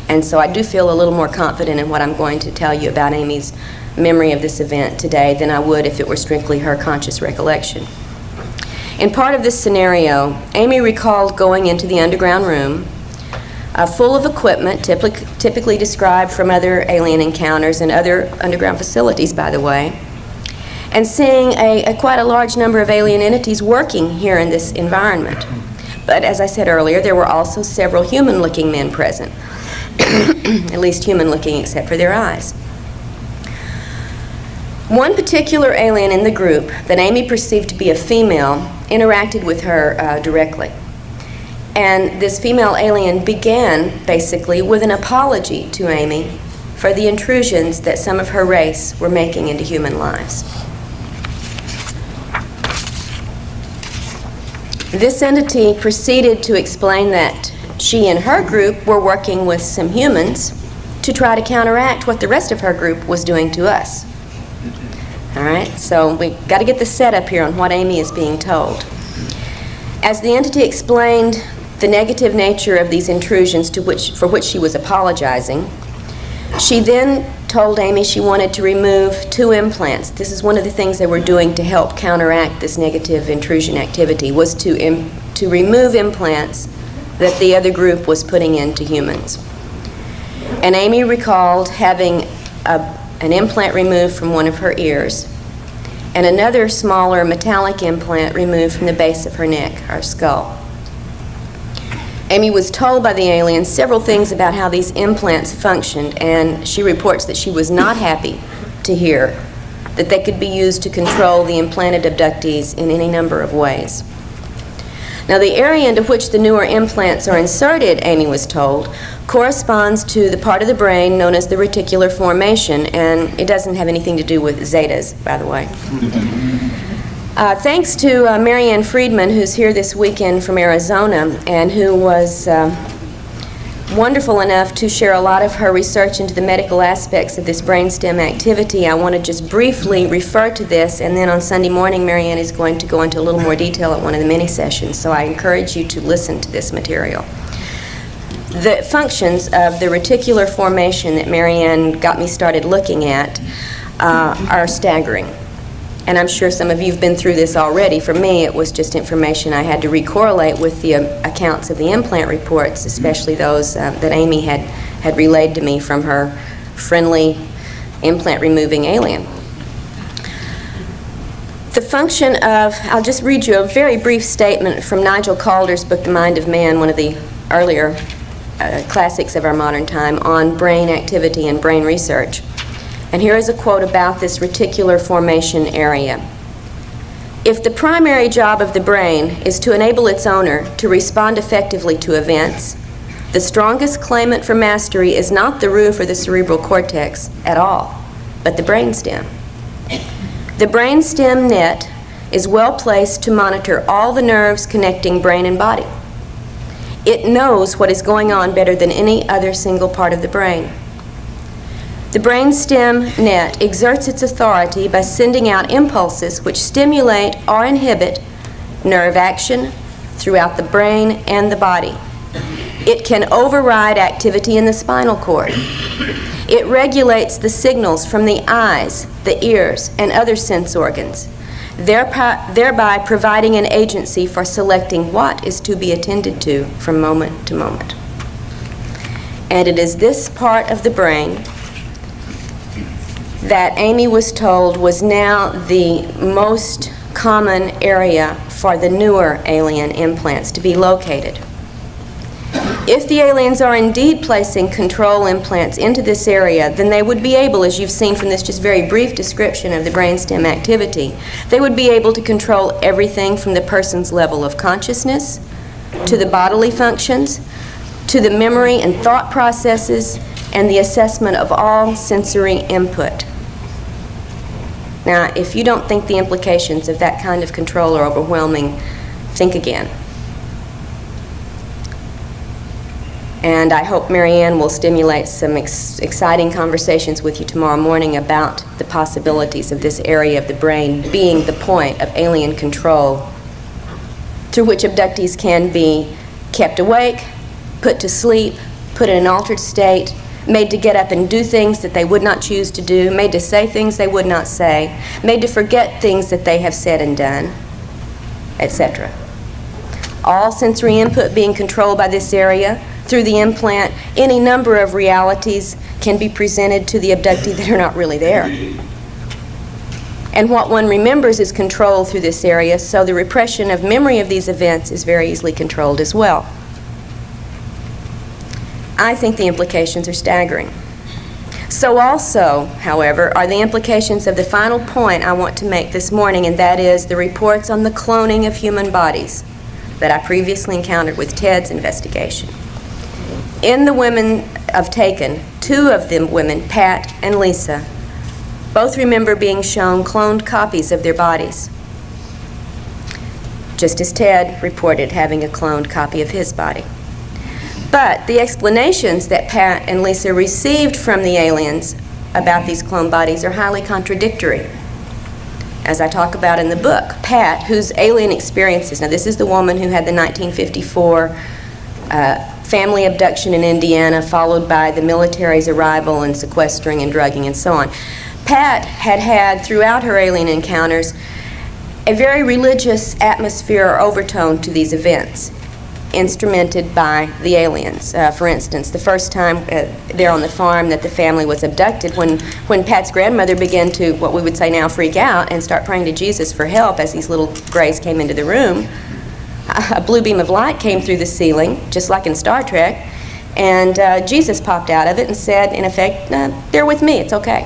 and so I do feel a little more confident in what I'm going to tell you about Amy's memory of this event today than I would if it were strictly her conscious recollection. In part of this scenario, Amy recalled going into the underground room, full of equipment typically described from other alien encounters and other underground facilities, by the way, and seeing quite a large number of alien entities working here in this environment. But as I said earlier, there were also several human-looking men present, at least human-looking except for their eyes. One particular alien in the group that Amy perceived to be a female interacted with her directly. And this female alien began, basically, with an apology to Amy for the intrusions that some of her race were making into human lives. This entity proceeded to explain that she and her group were working with some humans to try to counteract what the rest of her group was doing to us. All right, so we got to get the setup here on what Amy is being told. As the entity explained the negative nature of these intrusions for which she was apologizing, she then told Amy she wanted to remove 2 implants. This is one of the things they were doing to help counteract this negative intrusion activity, was to remove implants that the other group was putting into humans. And Amy recalled having an implant removed from one of her ears and another smaller metallic implant removed from the base of her neck, or skull. Amy was told by the aliens several things about how these implants functioned, and she reports that she was not happy to hear that they could be used to control the implanted abductees in any number of ways. Now, the area into which the newer implants are inserted, Amy was told, corresponds to the part of the brain known as the reticular formation, and it doesn't have anything to do with zetas, by the way. Thanks to Marianne Friedman, who's here this weekend from Arizona, and who was wonderful enough to share a lot of her research into the medical aspects of this brainstem activity. I want to just briefly refer to this, and then on Sunday morning, Marianne is going to go into a little more detail at one of the mini sessions, so I encourage you to listen to this material. The functions of the reticular formation that Marianne got me started looking at are staggering. And I'm sure some of you have been through this already. For me, it was just information I had to recorrelate with the accounts of the implant reports, especially those that Amy had relayed to me from her friendly implant-removing alien. The function of, I'll just read you a very brief statement from Nigel Calder's book, The Mind of Man, one of the earlier classics of our modern time, on brain activity and brain research. And here is a quote about this reticular formation area. If the primary job of the brain is to enable its owner to respond effectively to events, the strongest claimant for mastery is not the roof or the cerebral cortex at all, but the brainstem. The brainstem net is well placed to monitor all the nerves connecting brain and body. It knows what is going on better than any other single part of the brain. The brainstem net exerts its authority by sending out impulses which stimulate or inhibit nerve action throughout the brain and the body. It can override activity in the spinal cord. It regulates the signals from the eyes, the ears, and other sense organs, thereby providing an agency for selecting what is to be attended to from moment to moment. And it is this part of the brain that Amy was told was now the most common area for the newer alien implants to be located. If the aliens are indeed placing control implants into this area, then they would be able, as you've seen from this just very brief description of the brainstem activity, they would be able to control everything from the person's level of consciousness, to the bodily functions, to the memory and thought processes, and the assessment of all sensory input. Now, if you don't think the implications of that kind of control are overwhelming, think again. And I hope Marianne will stimulate some exciting conversations with you tomorrow morning about the possibilities of this area of the brain being the point of alien control through which abductees can be kept awake, put to sleep, put in an altered state, made to get up and do things that they would not choose to do, made to say things they would not say, made to forget things that they have said and done, etc. All sensory input being controlled by this area. Through the implant, any number of realities can be presented to the abductee that are not really there. And what one remembers is controlled through this area, so the repression of memory of these events is very easily controlled as well. I think the implications are staggering. So also, however, are the implications of the final point I want to make this morning, and that is the reports on the cloning of human bodies that I previously encountered with Ted's investigation. In the women of Taken, two of them women, Pat and Lisa, both remember being shown cloned copies of their bodies, just as Ted reported having a cloned copy of his body. But the explanations that Pat and Lisa received from the aliens about these cloned bodies are highly contradictory. As I talk about in the book, Pat, whose alien experiences, now this is the woman who had the 1954 family abduction in Indiana, followed by the military's arrival and sequestering and drugging and so on. Pat had had, throughout her alien encounters, a very religious atmosphere or overtone to these events. instrumented by the aliens. For instance, the first time there on the farm that the family was abducted, when Pat's grandmother began to, what we would say now, freak out and start praying to Jesus for help as these little grays came into the room, a blue beam of light came through the ceiling, just like in Star Trek, and Jesus popped out of it and said, in effect, they're with me, it's okay.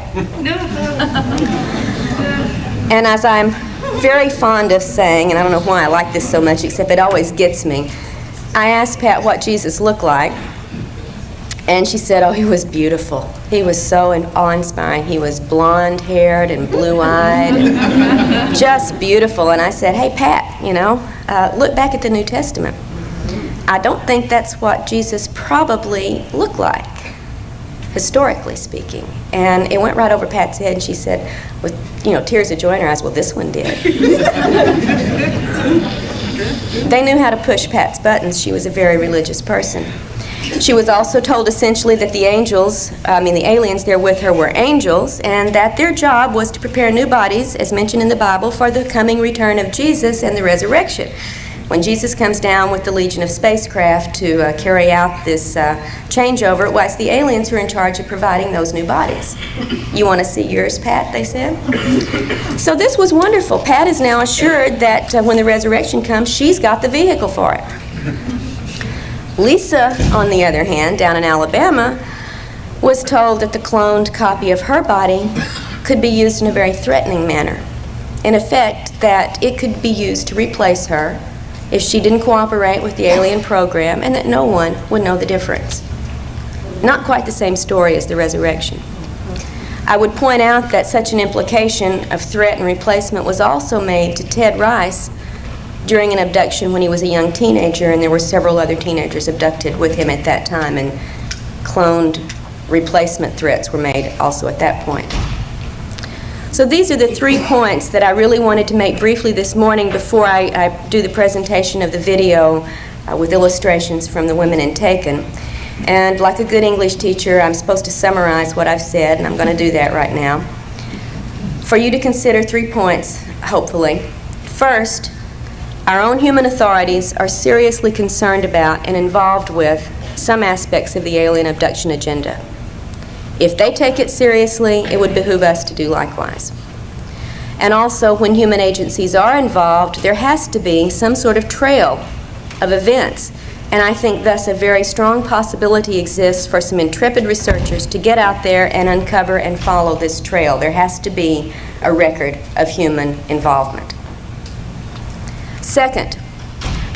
And as I'm very fond of saying, and I don't know why I like this so much, except it always gets me, I asked Pat what Jesus looked like, and she said, oh, he was beautiful. He was so awe-inspiring. He was blonde-haired and blue-eyed, and just beautiful. And I said, hey, Pat, look back at the New Testament. I don't think that's what Jesus probably looked like, historically speaking. And it went right over Pat's head, and she said, with tears of joy in her eyes, well, this one did. They knew how to push Pat's buttons. She was a very religious person. She was also told essentially that the aliens there with her were angels, and that their job was to prepare new bodies, as mentioned in the Bible, for the coming return of Jesus and the resurrection. When Jesus comes down with the legion of spacecraft to carry out this changeover, well, it's the aliens who are in charge of providing those new bodies. You want to see yours, Pat, they said? So this was wonderful. Pat is now assured that when the resurrection comes, she's got the vehicle for it. Lisa, on the other hand, down in Alabama, was told that the cloned copy of her body could be used in a very threatening manner. In effect, that it could be used to replace her if she didn't cooperate with the alien program, and that no one would know the difference. Not quite the same story as the resurrection. I would point out that such an implication of threat and replacement was also made to Ted Rice during an abduction when he was a young teenager, and there were several other teenagers abducted with him at that time, and cloned replacement threats were made also at that point. So these are the 3 points that I really wanted to make briefly this morning before I do the presentation of the video with illustrations from the women in Taken. And like a good English teacher, I'm supposed to summarize what I've said, and I'm going to do that right now. For you to consider 3 points, hopefully. First, our own human authorities are seriously concerned about and involved with some aspects of the alien abduction agenda. If they take it seriously, it would behoove us to do likewise. And also, when human agencies are involved, there has to be some sort of trail of events. And I think thus a very strong possibility exists for some intrepid researchers to get out there and uncover and follow this trail. There has to be a record of human involvement. Second,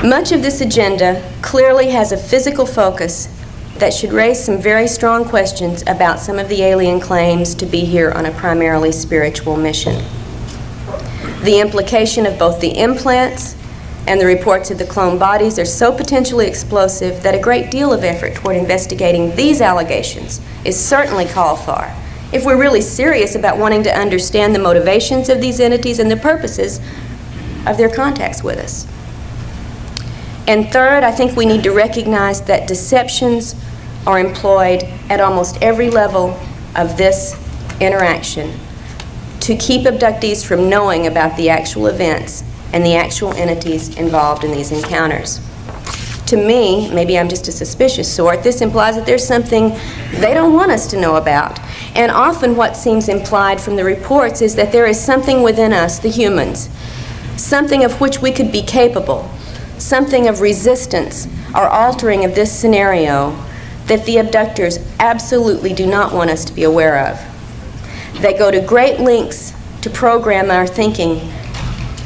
much of this agenda clearly has a physical focus that should raise some very strong questions about some of the alien claims to be here on a primarily spiritual mission. The implication of both the implants and the reports of the cloned bodies are so potentially explosive that a great deal of effort toward investigating these allegations is certainly called for if we're really serious about wanting to understand the motivations of these entities and the purposes of their contacts with us. And third, I think we need to recognize that deceptions are employed at almost every level of this interaction to keep abductees from knowing about the actual events and the actual entities involved in these encounters. To me, maybe I'm just a suspicious sort, this implies that there's something they don't want us to know about. And often what seems implied from the reports is that there is something within us, the humans, something of which we could be capable, something of resistance or altering of this scenario that the abductors absolutely do not want us to be aware of. They go to great lengths to program our thinking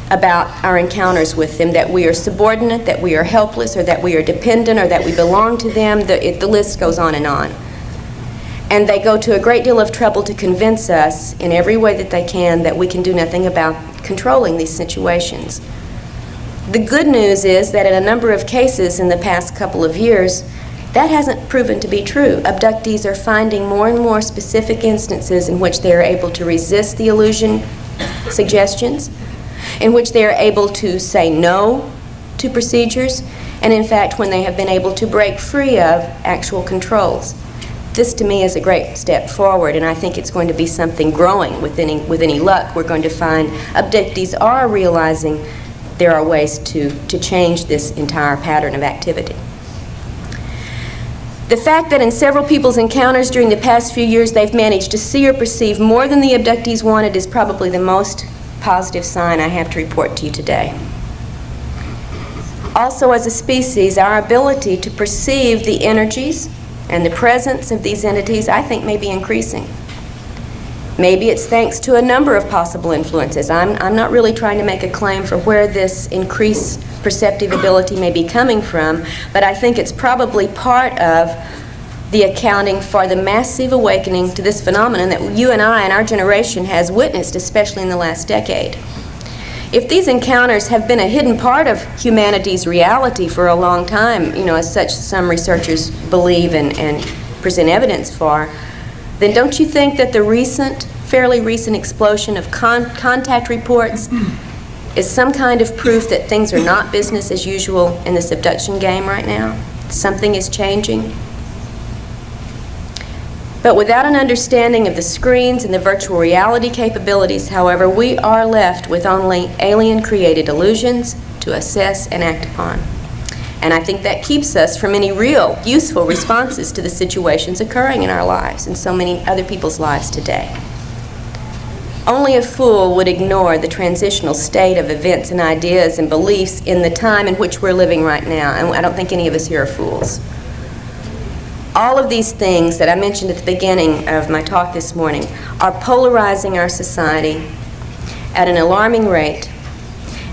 about our encounters with them, that we are subordinate, that we are helpless, or that we are dependent, or that we belong to them. The list goes on. And they go to a great deal of trouble to convince us in every way that they can that we can do nothing about controlling these situations. The good news is that in a number of cases in the past couple of years, that hasn't proven to be true. Abductees are finding more and more specific instances in which they are able to resist the illusion suggestions, in which they are able to say no to procedures, and in fact when they have been able to break free of actual controls. This to me is a great step forward, and I think it's going to be something growing with any luck. We're going to find abductees are realizing there are ways to change this entire pattern of activity. The fact that in several people's encounters during the past few years they've managed to see or perceive more than the abductees wanted is probably the most positive sign I have to report to you today. Also, as a species, our ability to perceive the energies and the presence of these entities, I think, may be increasing. Maybe it's thanks to a number of possible influences. I'm not really trying to make a claim for where this increased perceptive ability may be coming from, but I think it's probably part of the accounting for the massive awakening to this phenomenon that you and I and our generation has witnessed, especially in the last decade. If these encounters have been a hidden part of humanity's reality for a long time, as such some researchers believe and present evidence for, then don't you think that the fairly recent explosion of contact reports is some kind of proof that things are not business as usual in this abduction game right now? Something is changing? But without an understanding of the screens and the virtual reality capabilities, however, we are left with only alien-created illusions to assess and act upon. And I think that keeps us from any real, useful responses to the situations occurring in our lives and so many other people's lives today. Only a fool would ignore the transitional state of events and ideas and beliefs in the time in which we're living right now, and I don't think any of us here are fools. All of these things that I mentioned at the beginning of my talk this morning are polarizing our society at an alarming rate,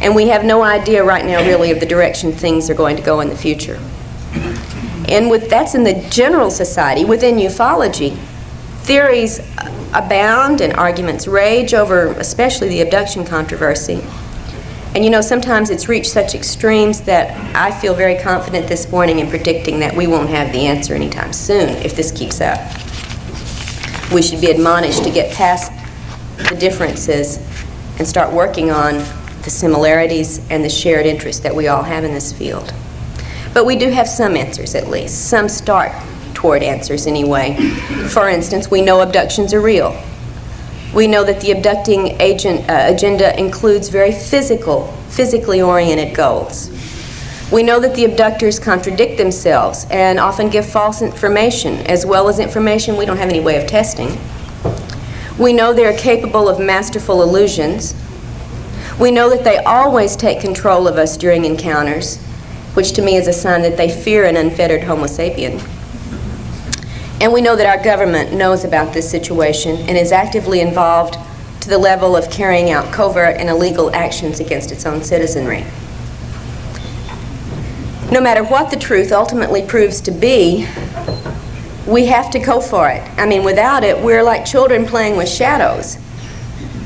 and we have no idea right now really of the direction things are going to go in the future. And that's in the general society. Within ufology, theories abound and arguments rage over especially the abduction controversy. And sometimes it's reached such extremes that I feel very confident this morning in predicting that we won't have the answer anytime soon if this keeps up. We should be admonished to get past the differences and start working on the similarities and the shared interests that we all have in this field. But we do have some answers, at least. Some start toward answers anyway. For instance, we know abductions are real. We know that the abducting agenda includes very physically oriented goals. We know that the abductors contradict themselves and often give false information, as well as information we don't have any way of testing. We know they are capable of masterful illusions. We know that they always take control of us during encounters, which to me is a sign that they fear an unfettered Homo sapien. And we know that our government knows about this situation and is actively involved to the level of carrying out covert and illegal actions against its own citizenry. No matter what the truth ultimately proves to be, we have to go for it. I mean, without it, we're like children playing with shadows.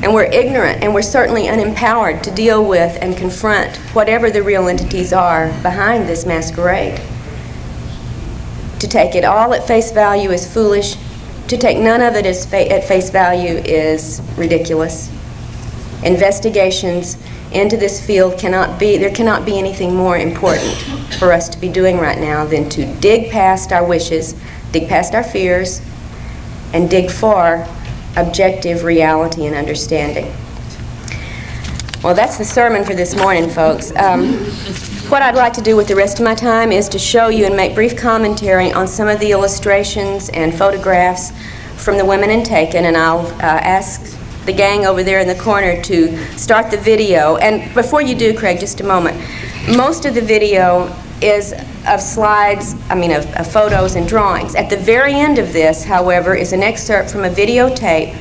And we're ignorant, and we're certainly unempowered to deal with and confront whatever the real entities are behind this masquerade. To take it all at face value is foolish. To take none of it at face value is ridiculous. Investigations into this field cannot be anything more important for us to be doing right now than to dig past our wishes, dig past our fears, and dig for objective reality and understanding. Well, that's the sermon for this morning, folks. What I'd like to do with the rest of my time is to show you and make brief commentary on some of the illustrations and photographs from the women in Taken, and I'll ask the gang over there in the corner to start the video. And before you do, Craig, just a moment. Most of the video is of slides, of photos and drawings. At the very end of this, however, is an excerpt from a videotape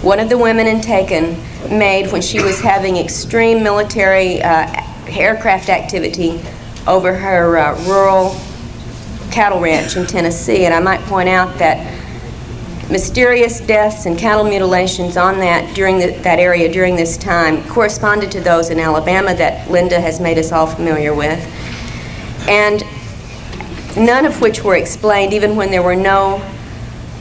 one of the women in Taken made when she was having extreme military aircraft activity over her rural cattle ranch in Tennessee. And I might point out that mysterious deaths and cattle mutilations on that area during this time corresponded to those in Alabama that Linda has made us all familiar with, and none of which were explained. Even when there were no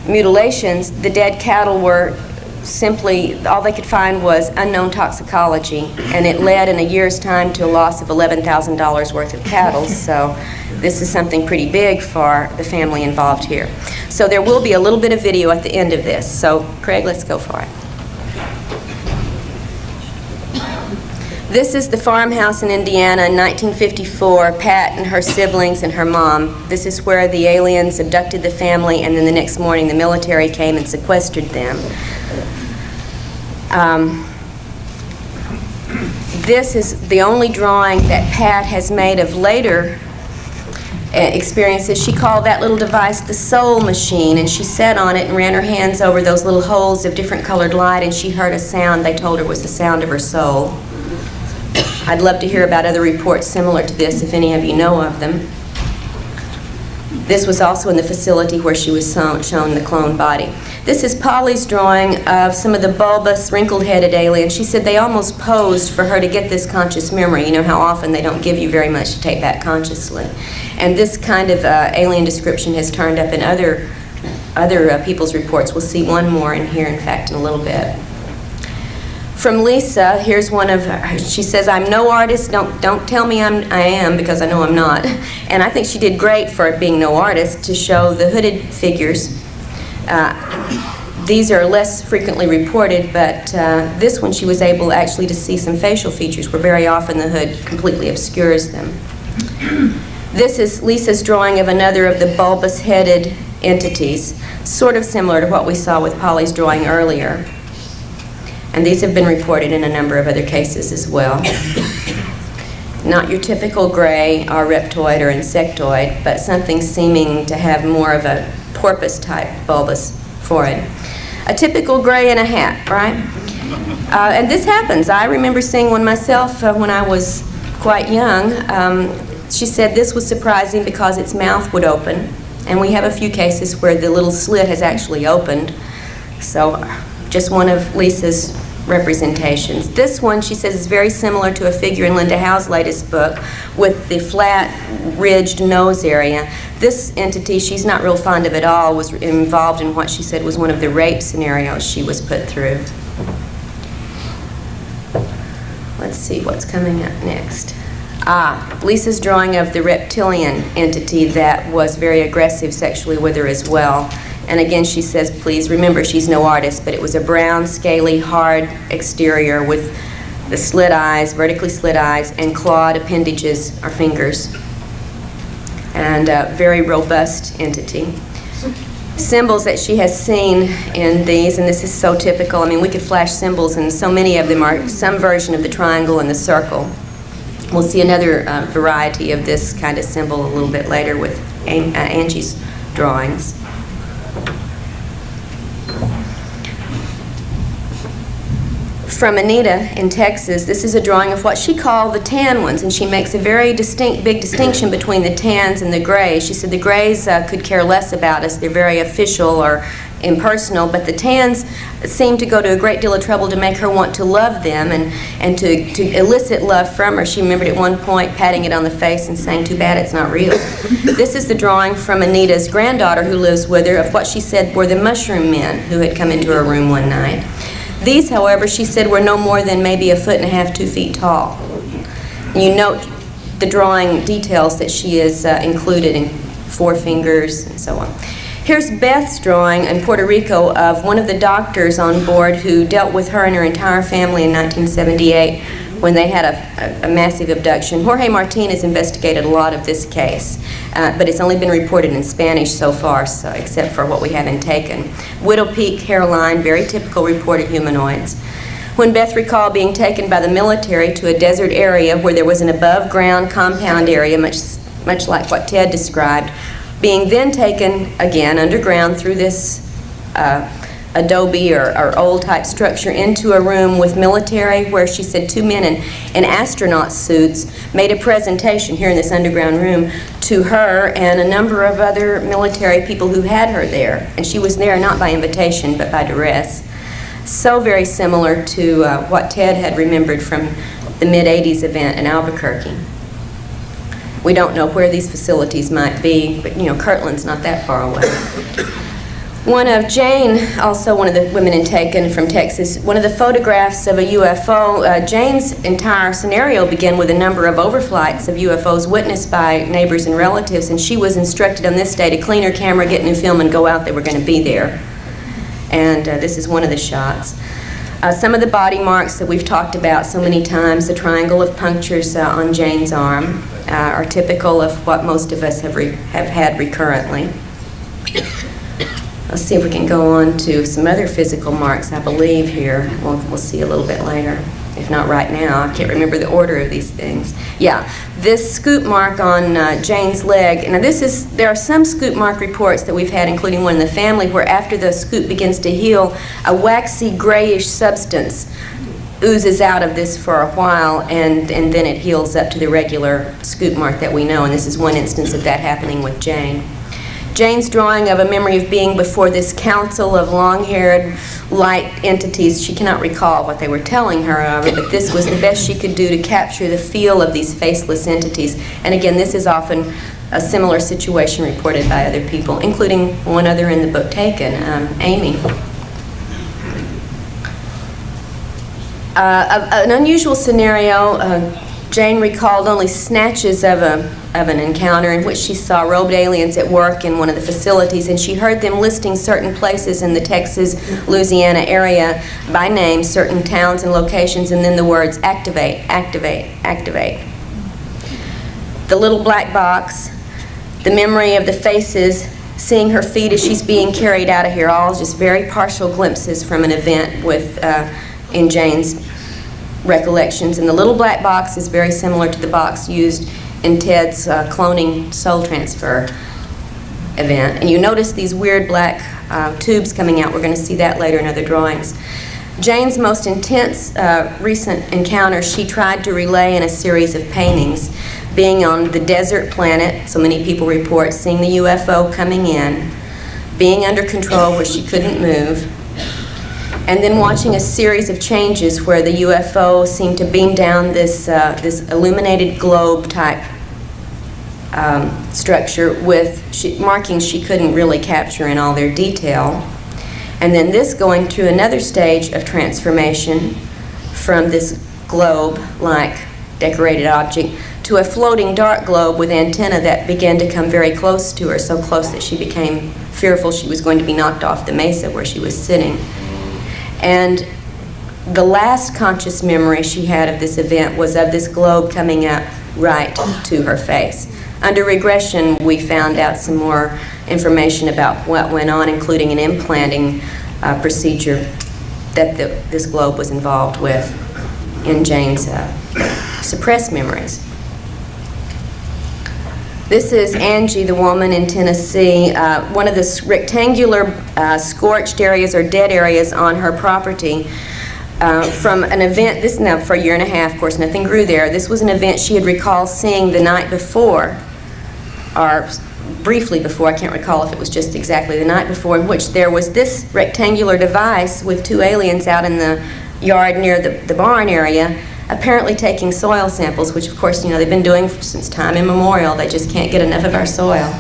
mutilations, the dead cattle were simply, all they could find was unknown toxicology, and it led in a year's time to a loss of $11,000 worth of cattle. So this is something pretty big for the family involved here. So there will be a little bit of video at the end of this. So Craig, let's go for it. This is the farmhouse in Indiana in 1954, Pat and her siblings and her mom. This is where the aliens abducted the family, and then the next morning the military came and sequestered them. This is the only drawing that Pat has made of later experiences. She called that little device the soul machine, and she sat on it and ran her hands over those little holes of different colored light, and she heard a sound they told her was the sound of her soul. I'd love to hear about other reports similar to this, if any of you know of them. This was also in the facility where she was shown the clone body. This is Polly's drawing of some of the bulbous, wrinkled-headed aliens. She said they almost posed for her to get this conscious memory. You know how often they don't give you very much to take back consciously. And this kind of alien description has turned up in other people's reports. We'll see one more in here, in fact, in a little bit. From Lisa, here's one of her. She says, "I'm no artist. Don't tell me I am, because I know I'm not." And I think she did great for being no artist to show the hooded figures. These are less frequently reported, but this one she was able actually to see some facial features, where very often the hood completely obscures them. This is Lisa's drawing of another of the bulbous-headed entities, sort of similar to what we saw with Polly's drawing earlier. And these have been reported in a number of other cases as well. Not your typical gray or reptoid or insectoid, but something seeming to have more of a porpoise-type bulbous forehead. A typical gray in a hat, right? And this happens. I remember seeing one myself when I was quite young. She said this was surprising because its mouth would open, and we have a few cases where the little slit has actually opened. So just one of Lisa's representations. This one, she says, is very similar to a figure in Linda Howe's latest book with the flat, ridged nose area. This entity, she's not real fond of at all, was involved in what she said was one of the rape scenarios she was put through. Let's see what's coming up next. Lisa's drawing of the reptilian entity that was very aggressive sexually with her as well. And again, she says, please remember, she's no artist, but it was a brown, scaly, hard exterior with the slit eyes, vertically slit eyes, and clawed appendages or fingers. And a very robust entity. Symbols that she has seen in these, and this is so typical. I mean, we could flash symbols, and so many of them are some version of the triangle and the circle. We'll see another variety of this kind of symbol a little bit later with Angie's drawings. From Anita in Texas, this is a drawing of what she called the tan ones, and she makes a very big distinction between the tans and the grays. She said the grays could care less about us. They're very official or impersonal, but the tans seem to go to a great deal of trouble to make her want to love them and to elicit love from her. She remembered at one point patting it on the face and saying, too bad it's not real. This is the drawing from Anita's granddaughter who lives with her of what she said were the mushroom men who had come into her room one night. These, however, she said were no more than maybe 1.5 feet, 2 feet tall. You note the drawing details that she has included in 4 fingers and so on. Here's Beth's drawing in Puerto Rico of one of the doctors on board who dealt with her and her entire family in 1978 when they had a massive abduction. Jorge Martinez investigated a lot of this case, but it's only been reported in Spanish so far, so, except for what we haven't taken. Widow peak hairline, very typical reported humanoids. When Beth recalled being taken by the military to a desert area where there was an above-ground compound area, much like what Ted described, being then taken again underground through this adobe or old type structure into a room with military, where she said 2 men in astronaut suits made a presentation here in this underground room to her and a number of other military people who had her there. And she was there not by invitation but by duress. So very similar to what Ted had remembered from the mid-'80s event in Albuquerque. We don't know where these facilities might be, but you know, Kirtland's not that far away. One of Jane, also one of the women in Taken from Texas, one of the photographs of a UFO, Jane's entire scenario began with a number of overflights of UFOs witnessed by neighbors and relatives, and she was instructed on this day to clean her camera, get new film, and go out. They were going to be there. And this is one of the shots. Some of the body marks that we've talked about so many times, the triangle of punctures on Jane's arm, are typical of what most of us have had recurrently. Let's see if we can go on to some other physical marks, I believe, here. We'll see a little bit later, if not right now. I can't remember the order of these things. Yeah, this scoop mark on Jane's leg, and there are some scoop mark reports that we've had, including one in the family, where after the scoop begins to heal, a waxy grayish substance oozes out of this for a while, and then it heals up to the regular scoop mark that we know, and this is one instance of that happening with Jane. Jane's drawing of a memory of being before this council of long-haired, light entities. She cannot recall what they were telling her, however, but this was the best she could do to capture the feel of these faceless entities. And again, this is often a similar situation reported by other people, including one other in the book taken, Amy. An unusual scenario, Jane recalled only snatches of an encounter in which she saw robed aliens at work in one of the facilities, and she heard them listing certain places in the Texas, Louisiana area by name, certain towns and locations, and then the words activate, activate, activate. The little black box, the memory of the faces, seeing her feet as she's being carried out of here, all just very partial glimpses from an event in Jane's recollections. And the little black box is very similar to the box used in Ted's cloning soul transfer event. And you notice these weird black tubes coming out. We're going to see that later in other drawings. Jane's most intense recent encounter she tried to relay in a series of paintings, being on the desert planet, so many people report, seeing the UFO coming in, being under control where she couldn't move, and then watching a series of changes where the UFO seemed to beam down this illuminated globe type structure with markings she couldn't really capture in all their detail. And then this going through another stage of transformation from this globe-like decorated object to a floating dark globe with antenna that began to come very close to her, so close that she became fearful she was going to be knocked off the mesa where she was sitting. And the last conscious memory she had of this event was of this globe coming up right to her face. Under regression, we found out some more information about what went on, including an implanting procedure that this globe was involved with in Jane's suppressed memories. This is Angie, the woman in Tennessee, one of the rectangular scorched areas or dead areas on her property from an event, this now for a year and a half, of course, nothing grew there. This was an event she had recalled seeing the night before, or briefly before, I can't recall if it was just exactly the night before, in which there was this rectangular device with two aliens out in the yard near the barn area, apparently taking soil samples, which of course, you know, they've been doing since time immemorial. They just can't get enough of our soil.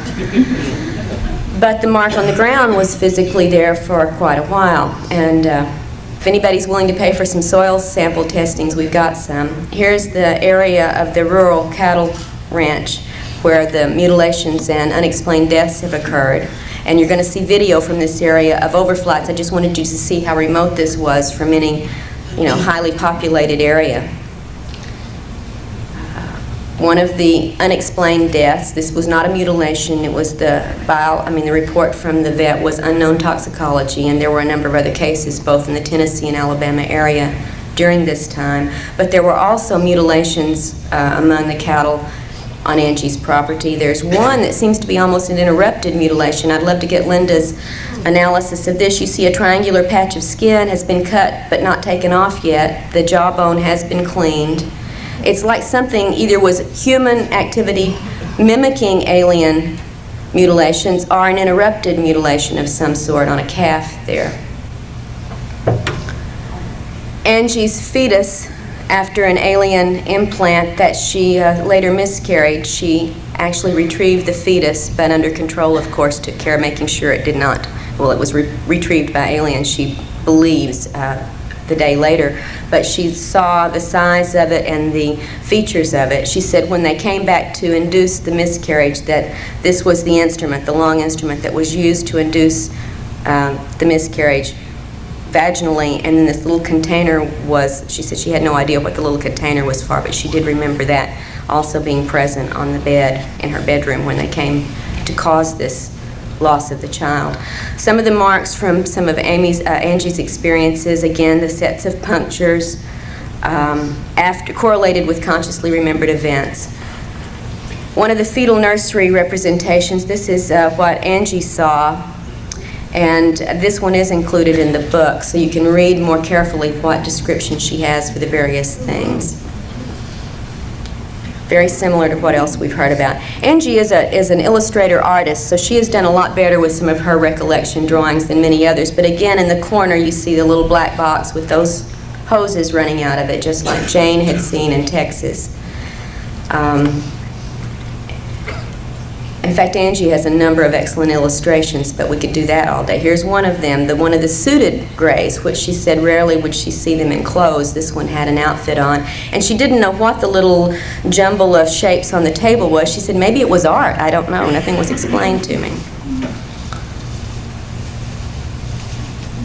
But the mark on the ground was physically there for quite a while. And if anybody's willing to pay for some soil sample testings, we've got some. Here's the area of the rural cattle ranch where the mutilations and unexplained deaths have occurred. And you're going to see video from this area of overflights. I just wanted you to see how remote this was from any, you know, highly populated area. One of the unexplained deaths, this was not a mutilation, it was the report from the vet was unknown toxicology, and there were a number of other cases both in the Tennessee and Alabama area during this time. But there were also mutilations among the cattle on Angie's property. There's one that seems to be almost an interrupted mutilation. I'd love to get Linda's analysis of this. You see a triangular patch of skin has been cut but not taken off yet. The jawbone has been cleaned. It's like something either was human activity mimicking alien mutilations or an interrupted mutilation of some sort on a calf there. Angie's fetus, after an alien implant that she later miscarried, she actually retrieved the fetus, but under control, of course, took care of making sure it did not, well, it was retrieved by aliens, she believes, the day later. But she saw the size of it and the features of it. She said when they came back to induce the miscarriage that this was the instrument, the long instrument that was used to induce the miscarriage. vaginally, and then this little container was, she said she had no idea what the little container was for, but she did remember that also being present on the bed in her bedroom when they came to cause this loss of the child. Some of the marks from some of Angie's experiences, again, the sets of punctures, correlated with consciously remembered events. One of the fetal nursery representations, this is what Angie saw, and this one is included in the book, so you can read more carefully what description she has for the various things. Very similar to what else we've heard about. Angie is an illustrator artist, so she has done a lot better with some of her recollection drawings than many others. But again, in the corner you see the little black box with those hoses running out of it, just like Jane had seen in Texas. In fact, Angie has a number of excellent illustrations, but we could do that all day. Here's one of them, one of the suited grays, which she said rarely would she see them in clothes. This one had an outfit on, and she didn't know what the little jumble of shapes on the table was. She said maybe it was art. I don't know. Nothing was explained to me.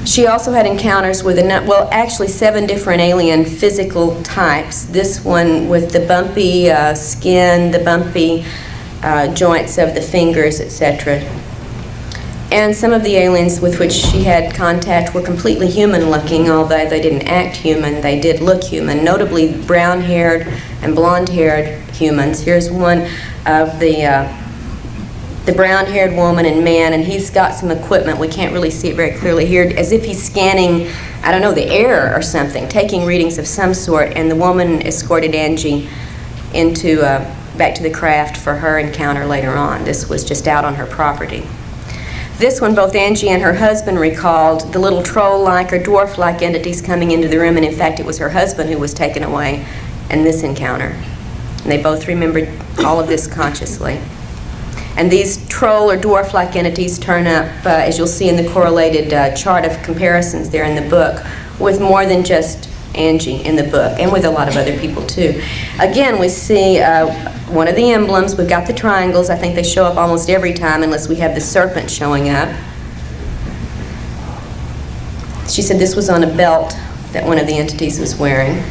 She also had encounters with, actually 7 different alien physical types. This one with the bumpy skin, the bumpy joints of the fingers, etc. And some of the aliens with which she had contact were completely human-looking, although they didn't act human, they did look human, notably brown-haired and blonde-haired humans. Here's one of the brown-haired woman and man, and he's got some equipment. We can't really see it very clearly here, as if he's scanning, I don't know, the air or something, taking readings of some sort, and the woman escorted Angie into back to the craft for her encounter later on. This was just out on her property. This one, both Angie and her husband recalled the little troll-like or dwarf-like entities coming into the room, and in fact it was her husband who was taken away in this encounter. And they both remembered all of this consciously. And these troll or dwarf-like entities turn up, as you'll see in the correlated chart of comparisons there in the book, with more than just Angie in the book, and with a lot of other people too. Again, we see one of the emblems. We've got the triangles. I think they show up almost every time unless we have the serpent showing up. She said this was on a belt that one of the entities was wearing.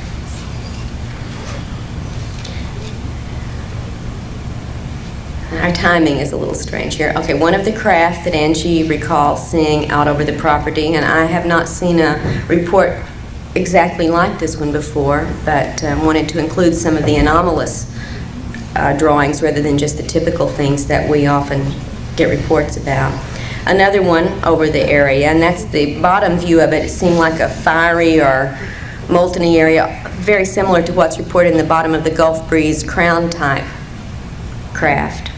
Our timing is a little strange here. Okay, one of the craft that Angie recalls seeing out over the property, and I have not seen a report exactly like this one before, but wanted to include some of the anomalous drawings rather than just the typical things that we often get reports about. Another one over the area, and that's the bottom view of it. It seemed like a fiery or molten-y area, very similar to what's reported in the bottom of the Gulf Breeze crown-type craft.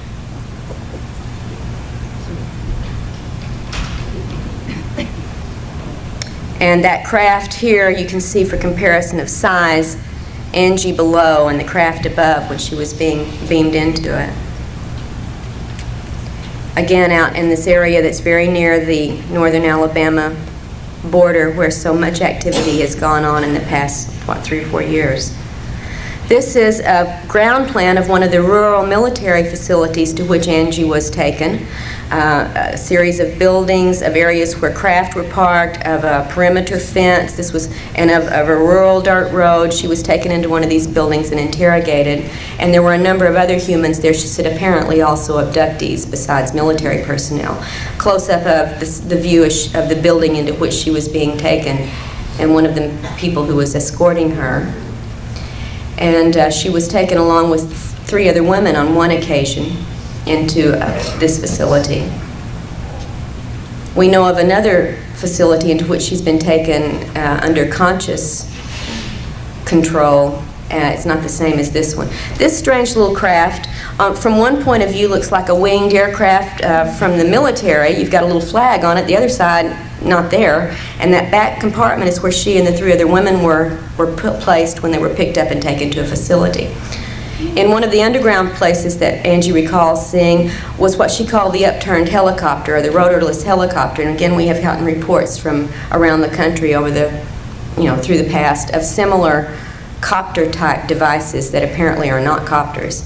And that craft here, you can see for comparison of size, Angie below and the craft above when she was being beamed into it. Again, out in this area that's very near the northern Alabama border where so much activity has gone on in the past, 3 or 4 years. This is a ground plan of one of the rural military facilities to which Angie was taken. A series of buildings, of areas where craft were parked, of a perimeter fence. This was, and of a rural dirt road. She was taken into one of these buildings and interrogated. And there were a number of other humans there. She said apparently also abductees besides military personnel. Close up of the view of the building into which she was being taken, and one of the people who was escorting her. And she was taken along with 3 other women on one occasion into this facility. We know of another facility into which she's been taken under conscious control. It's not the same as this one. This strange little craft, from one point of view, looks like a winged aircraft from the military. You've got a little flag on it. The other side, not there. And that back compartment is where she and the 3 other women were placed when they were picked up and taken to a facility. In one of the underground places that Angie recalls seeing was what she called the upturned helicopter, or the rotorless helicopter. And again, we have gotten reports from around the country over the, through the past of similar copter-type devices that apparently are not copters.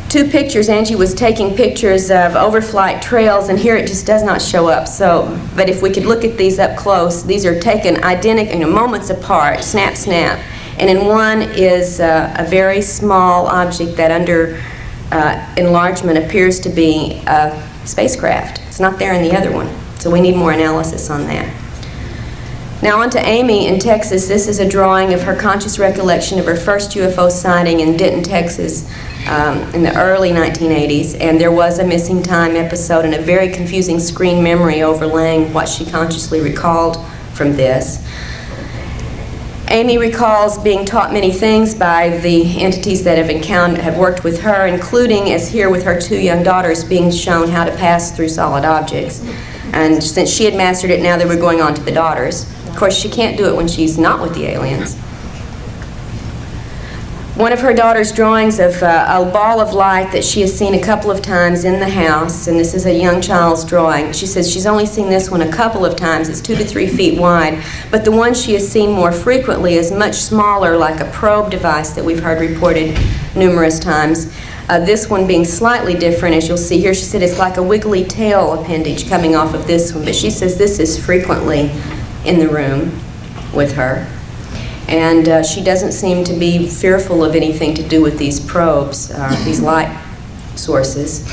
two pictures. Angie was taking pictures of overflight trails, and here it just does not show up. So, but if we could look at these up close, these are taken identical, moments apart, snap, snap. And in one is a very small object that under enlargement appears to be a spacecraft. It's not there in the other one, so we need more analysis on that. Now on to Amy in Texas. This is a drawing of her conscious recollection of her first UFO sighting in Denton, Texas in the early 1980s, and there was a missing time episode and a very confusing screen memory overlaying what she consciously recalled from this. Amy recalls being taught many things by the entities that have worked with her, including, as here with her two young daughters, being shown how to pass through solid objects. And since she had mastered it, now they were going on to the daughters. Of course, she can't do it when she's not with the aliens. One of her daughter's drawings of a ball of light that she has seen a couple of times in the house, and this is a young child's drawing. She says she's only seen this one a couple of times. It's 2 to 3 feet wide, but the one she has seen more frequently is much smaller, like a probe device that we've heard reported numerous times. This one being slightly different, as you'll see here. She said it's like a wiggly tail appendage coming off of this one, but she says this is frequently in the room with her. And she doesn't seem to be fearful of anything to do with these probes, these light sources,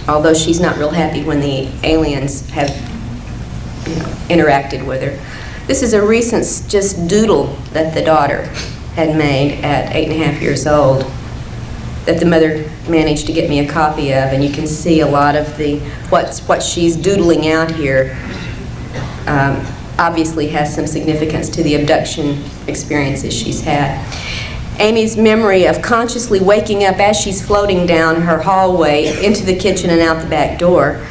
although she's not real happy when the aliens have interacted with her. This is a recent just doodle that the daughter had made at 8.5 years old that the mother managed to get me a copy of, and you can see a lot of the what she's doodling out here obviously has some significance to the abduction experiences she's had. Amy's memory of consciously waking up as she's floating down her hallway into the kitchen and out the back door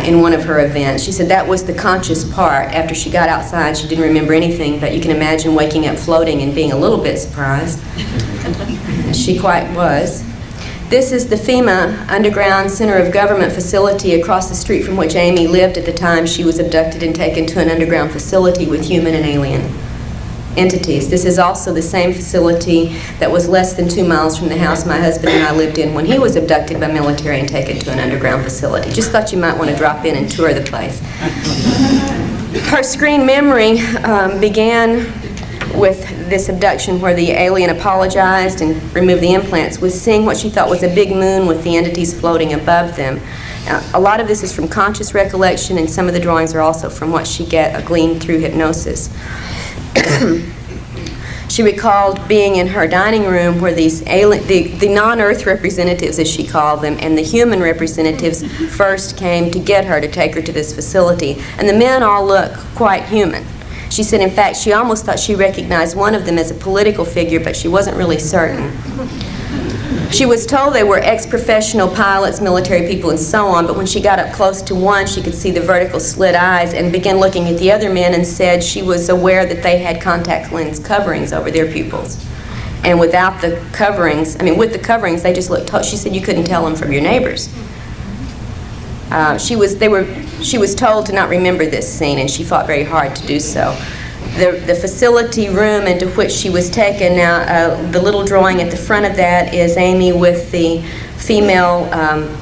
in one of her events. She said that was the conscious part. After she got outside, she didn't remember anything, but you can imagine waking up floating and being a little bit surprised. She quite was. This is the FEMA Underground Center of Government facility across the street from which Amy lived at the time she was abducted and taken to an underground facility with human and alien entities. This is also the same facility that was less than 2 miles from the house my husband and I lived in when he was abducted by military and taken to an underground facility. Just thought you might want to drop in and tour the place. Her screen memory began with this abduction where the alien apologized and removed the implants, with seeing what she thought was a big moon with the entities floating above them. A lot of this is from conscious recollection, and some of the drawings are also from what she gleaned through hypnosis. She recalled being in her dining room where these the non-Earth representatives, as she called them, and the human representatives first came to get her to take her to this facility. And the men all look quite human. She said, in fact, she almost thought she recognized one of them as a political figure, but she wasn't really certain. She was told they were ex-professional pilots, military people, and so on, but when she got up close to one, she could see the vertical slit eyes and began looking at the other men and said she was aware that they had contact lens coverings over their pupils. And without the coverings, with the coverings, they just looked, she said you couldn't tell them from your neighbors. She was told to not remember this scene, and she fought very hard to do so. The facility room into which she was taken, now the little drawing at the front of that is Amy with the female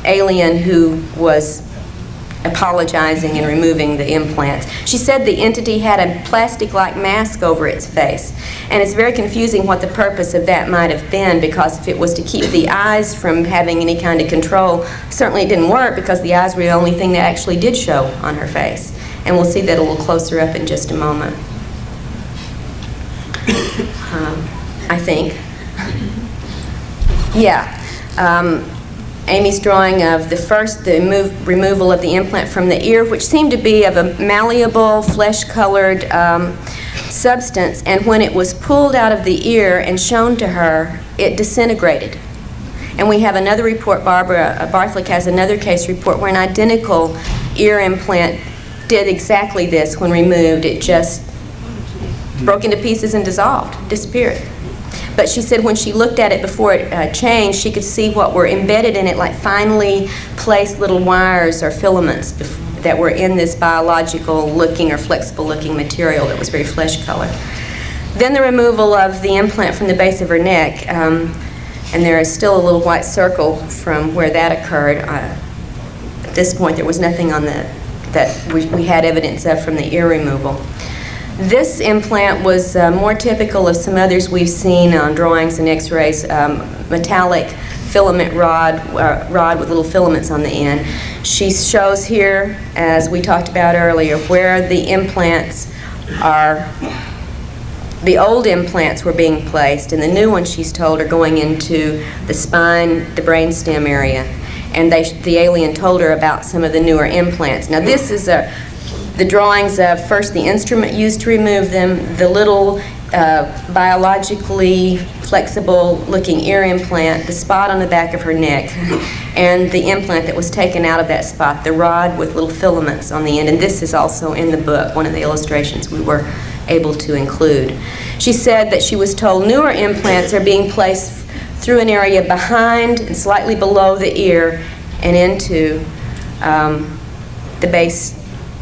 alien who was apologizing and removing the implants. She said the entity had a plastic-like mask over its face, and it's very confusing what the purpose of that might have been, because if it was to keep the eyes from having any kind of control, certainly it didn't work, because the eyes were the only thing that actually did show on her face. And we'll see that a little closer up in just a moment. I think. Yeah. Amy's drawing of the removal of the implant from the ear, which seemed to be of a malleable, flesh-colored substance, and when it was pulled out of the ear and shown to her, it disintegrated. And we have another report, Barbara Barthlick has another case report where an identical ear implant did exactly this when removed. It just broke into pieces and dissolved, disappeared. But she said when she looked at it before it changed, she could see what were embedded in it, like finely placed little wires or filaments that were in this biological-looking or flexible-looking material that was very flesh-colored. Then the removal of the implant from the base of her neck. And there is still a little white circle from where that occurred. At this point, there was nothing on that we had evidence of from the ear removal. This implant was more typical of some others we've seen on drawings and x-rays, metallic filament rod with little filaments on the end. She shows here, as we talked about earlier, where the implants are. The old implants were being placed, and the new ones, she's told, are going into the spine, the brainstem area. And the alien told her about some of the newer implants. Now, this is the drawings of first the instrument used to remove them, the little biologically flexible-looking ear implant, the spot on the back of her neck, and the implant that was taken out of that spot, the rod with little filaments on the end. And this is also in the book, one of the illustrations we were able to include. She said that she was told newer implants are being placed through an area behind and slightly below the ear and into the base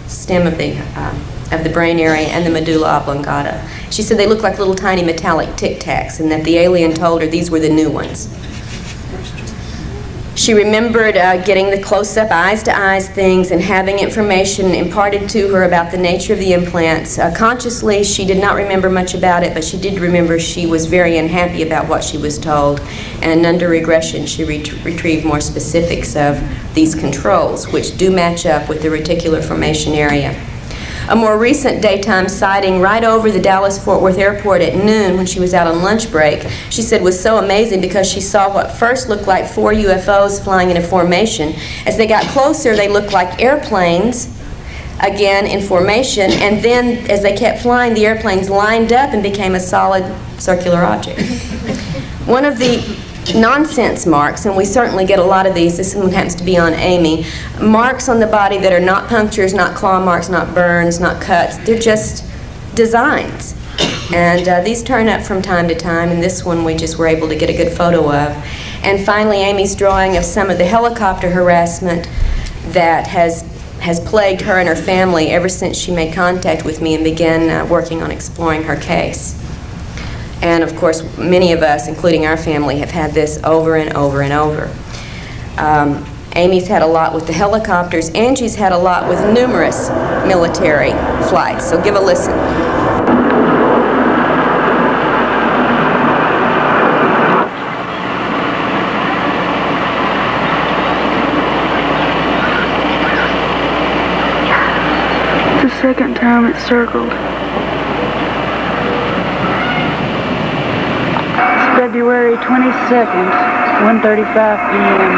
stem of the brain area and the medulla oblongata. She said they look like little tiny metallic Tic Tacs, and that the alien told her these were the new ones. She remembered getting the close-up, eyes-to-eyes things and having information imparted to her about the nature of the implants. Consciously, she did not remember much about it, but she did remember she was very unhappy about what she was told. And under regression, she retrieved more specifics of these controls, which do match up with the reticular formation area. A more recent daytime sighting right over the Dallas-Fort Worth airport at noon when she was out on lunch break, she said was so amazing because she saw what first looked like 4 UFOs flying in a formation. As they got closer, they looked like airplanes, again in formation, and then as they kept flying, the airplanes lined up and became a solid circular object. One of the nonsense marks, and we certainly get a lot of these, this one happens to be on Amy, marks on the body that are not punctures, not claw marks, not burns, not cuts, they're just designs. And these turn up from time to time, and this one we just were able to get a good photo of. And finally, Amy's drawing of some of the helicopter harassment that has plagued her and her family ever since she made contact with me and began working on exploring her case. And of course, many of us, including our family, have had this over and over and over. Amy's had a lot with the helicopters. Angie's had a lot with numerous military flights. So give a listen. The second time it circled. February 22nd, 1:35 p.m.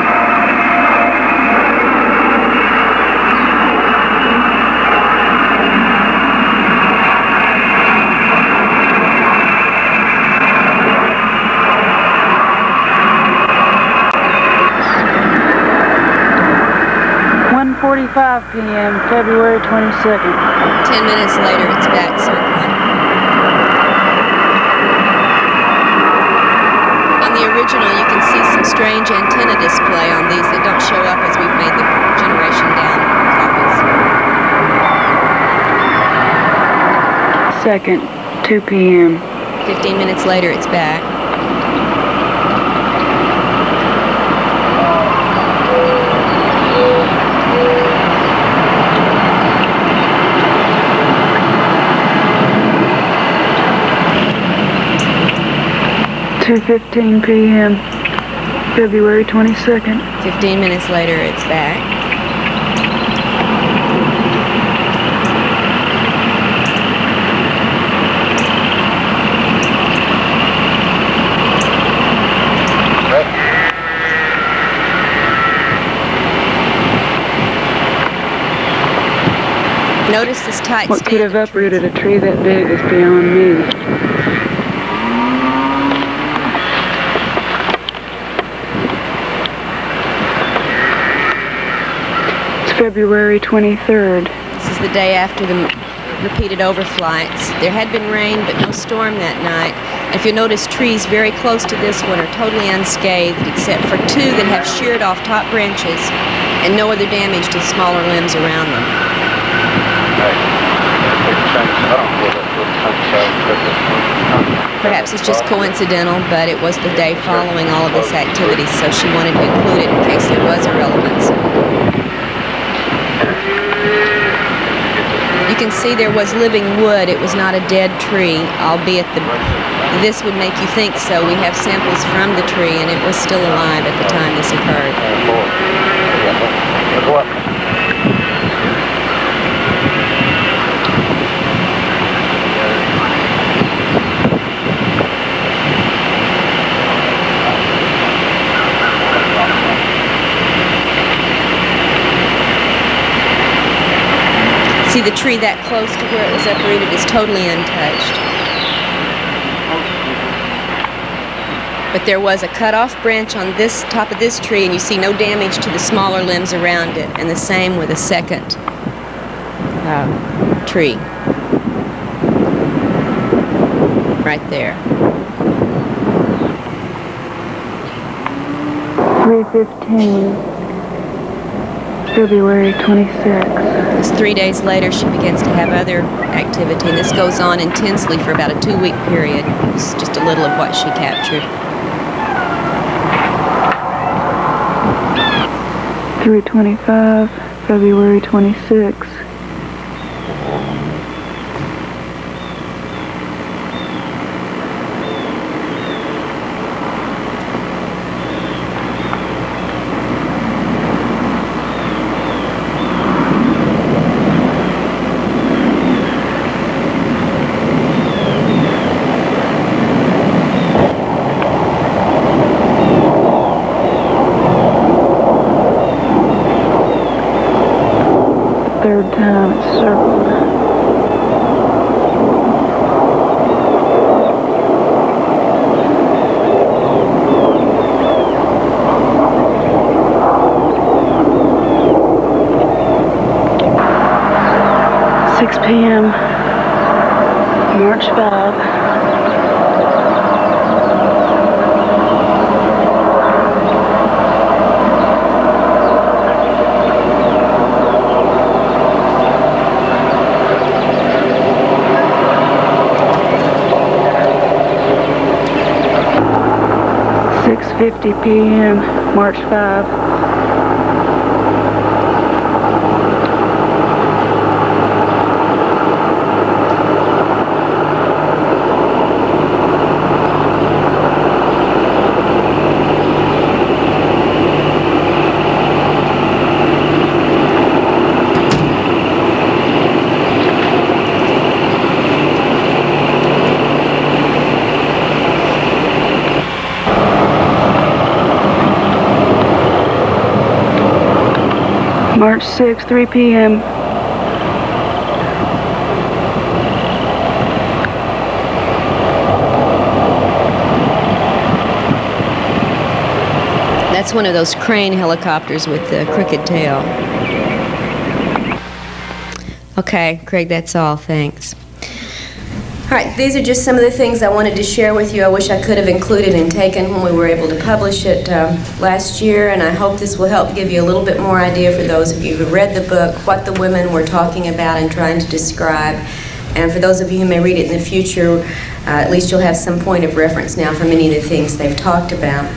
p.m., February 22nd. 10 minutes later, it's back circling. On the original, you can see some strange antenna display on these that don't show up as we've made the generation down copies. Second, 2 p.m. 15 minutes later, it's back. (2:15 p.m., February 22nd. 15 minutes later, it's back. Notice this tight What could have uprooted a tree that big is beyond me. February 23rd. This is the day after the repeated overflights. There had been rain, but no storm that night. If you notice, trees very close to this one are totally unscathed, except for two that have sheared off top branches and no other damage to smaller limbs around them. Perhaps it's just coincidental, but it was the day following all of this activity, so she wanted to include it in case there was a relevance. You can see there was living wood. It was not a dead tree, albeit this would make you think so. We have samples from the tree, and it was still alive at the time this occurred. See, the tree that close to where it was uprooted is totally untouched. But there was a cut-off branch on this top of this tree, and you see no damage to the smaller limbs around it. And the same with a second tree. Right there. 3:15. February 26th. It's 3 days later she begins to have other activity, and this goes on intensely for about a 2-week period. It's just a little of what she captured. 3:25, February 26th. Third time it's circled. p.m. March 5. 6:50 p.m. March 5. March 6, 3 p.m. That's one of those crane helicopters with the crooked tail. Okay, Craig, that's all. Thanks. All right, these are just some of the things I wanted to share with you. I wish I could have included and taken when we were able to publish it last year, and I hope this will help give you a little bit more idea for those of you who read the book, what the women were talking about and trying to describe. And for those of you who may read it in the future, at least you'll have some point of reference now for many of the things they've talked about.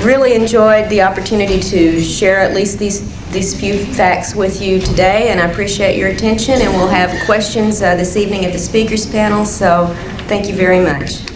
Really enjoyed the opportunity to share at least these few facts with you today, and I appreciate your attention, and we'll have questions this evening at the speakers panel, so thank you very much.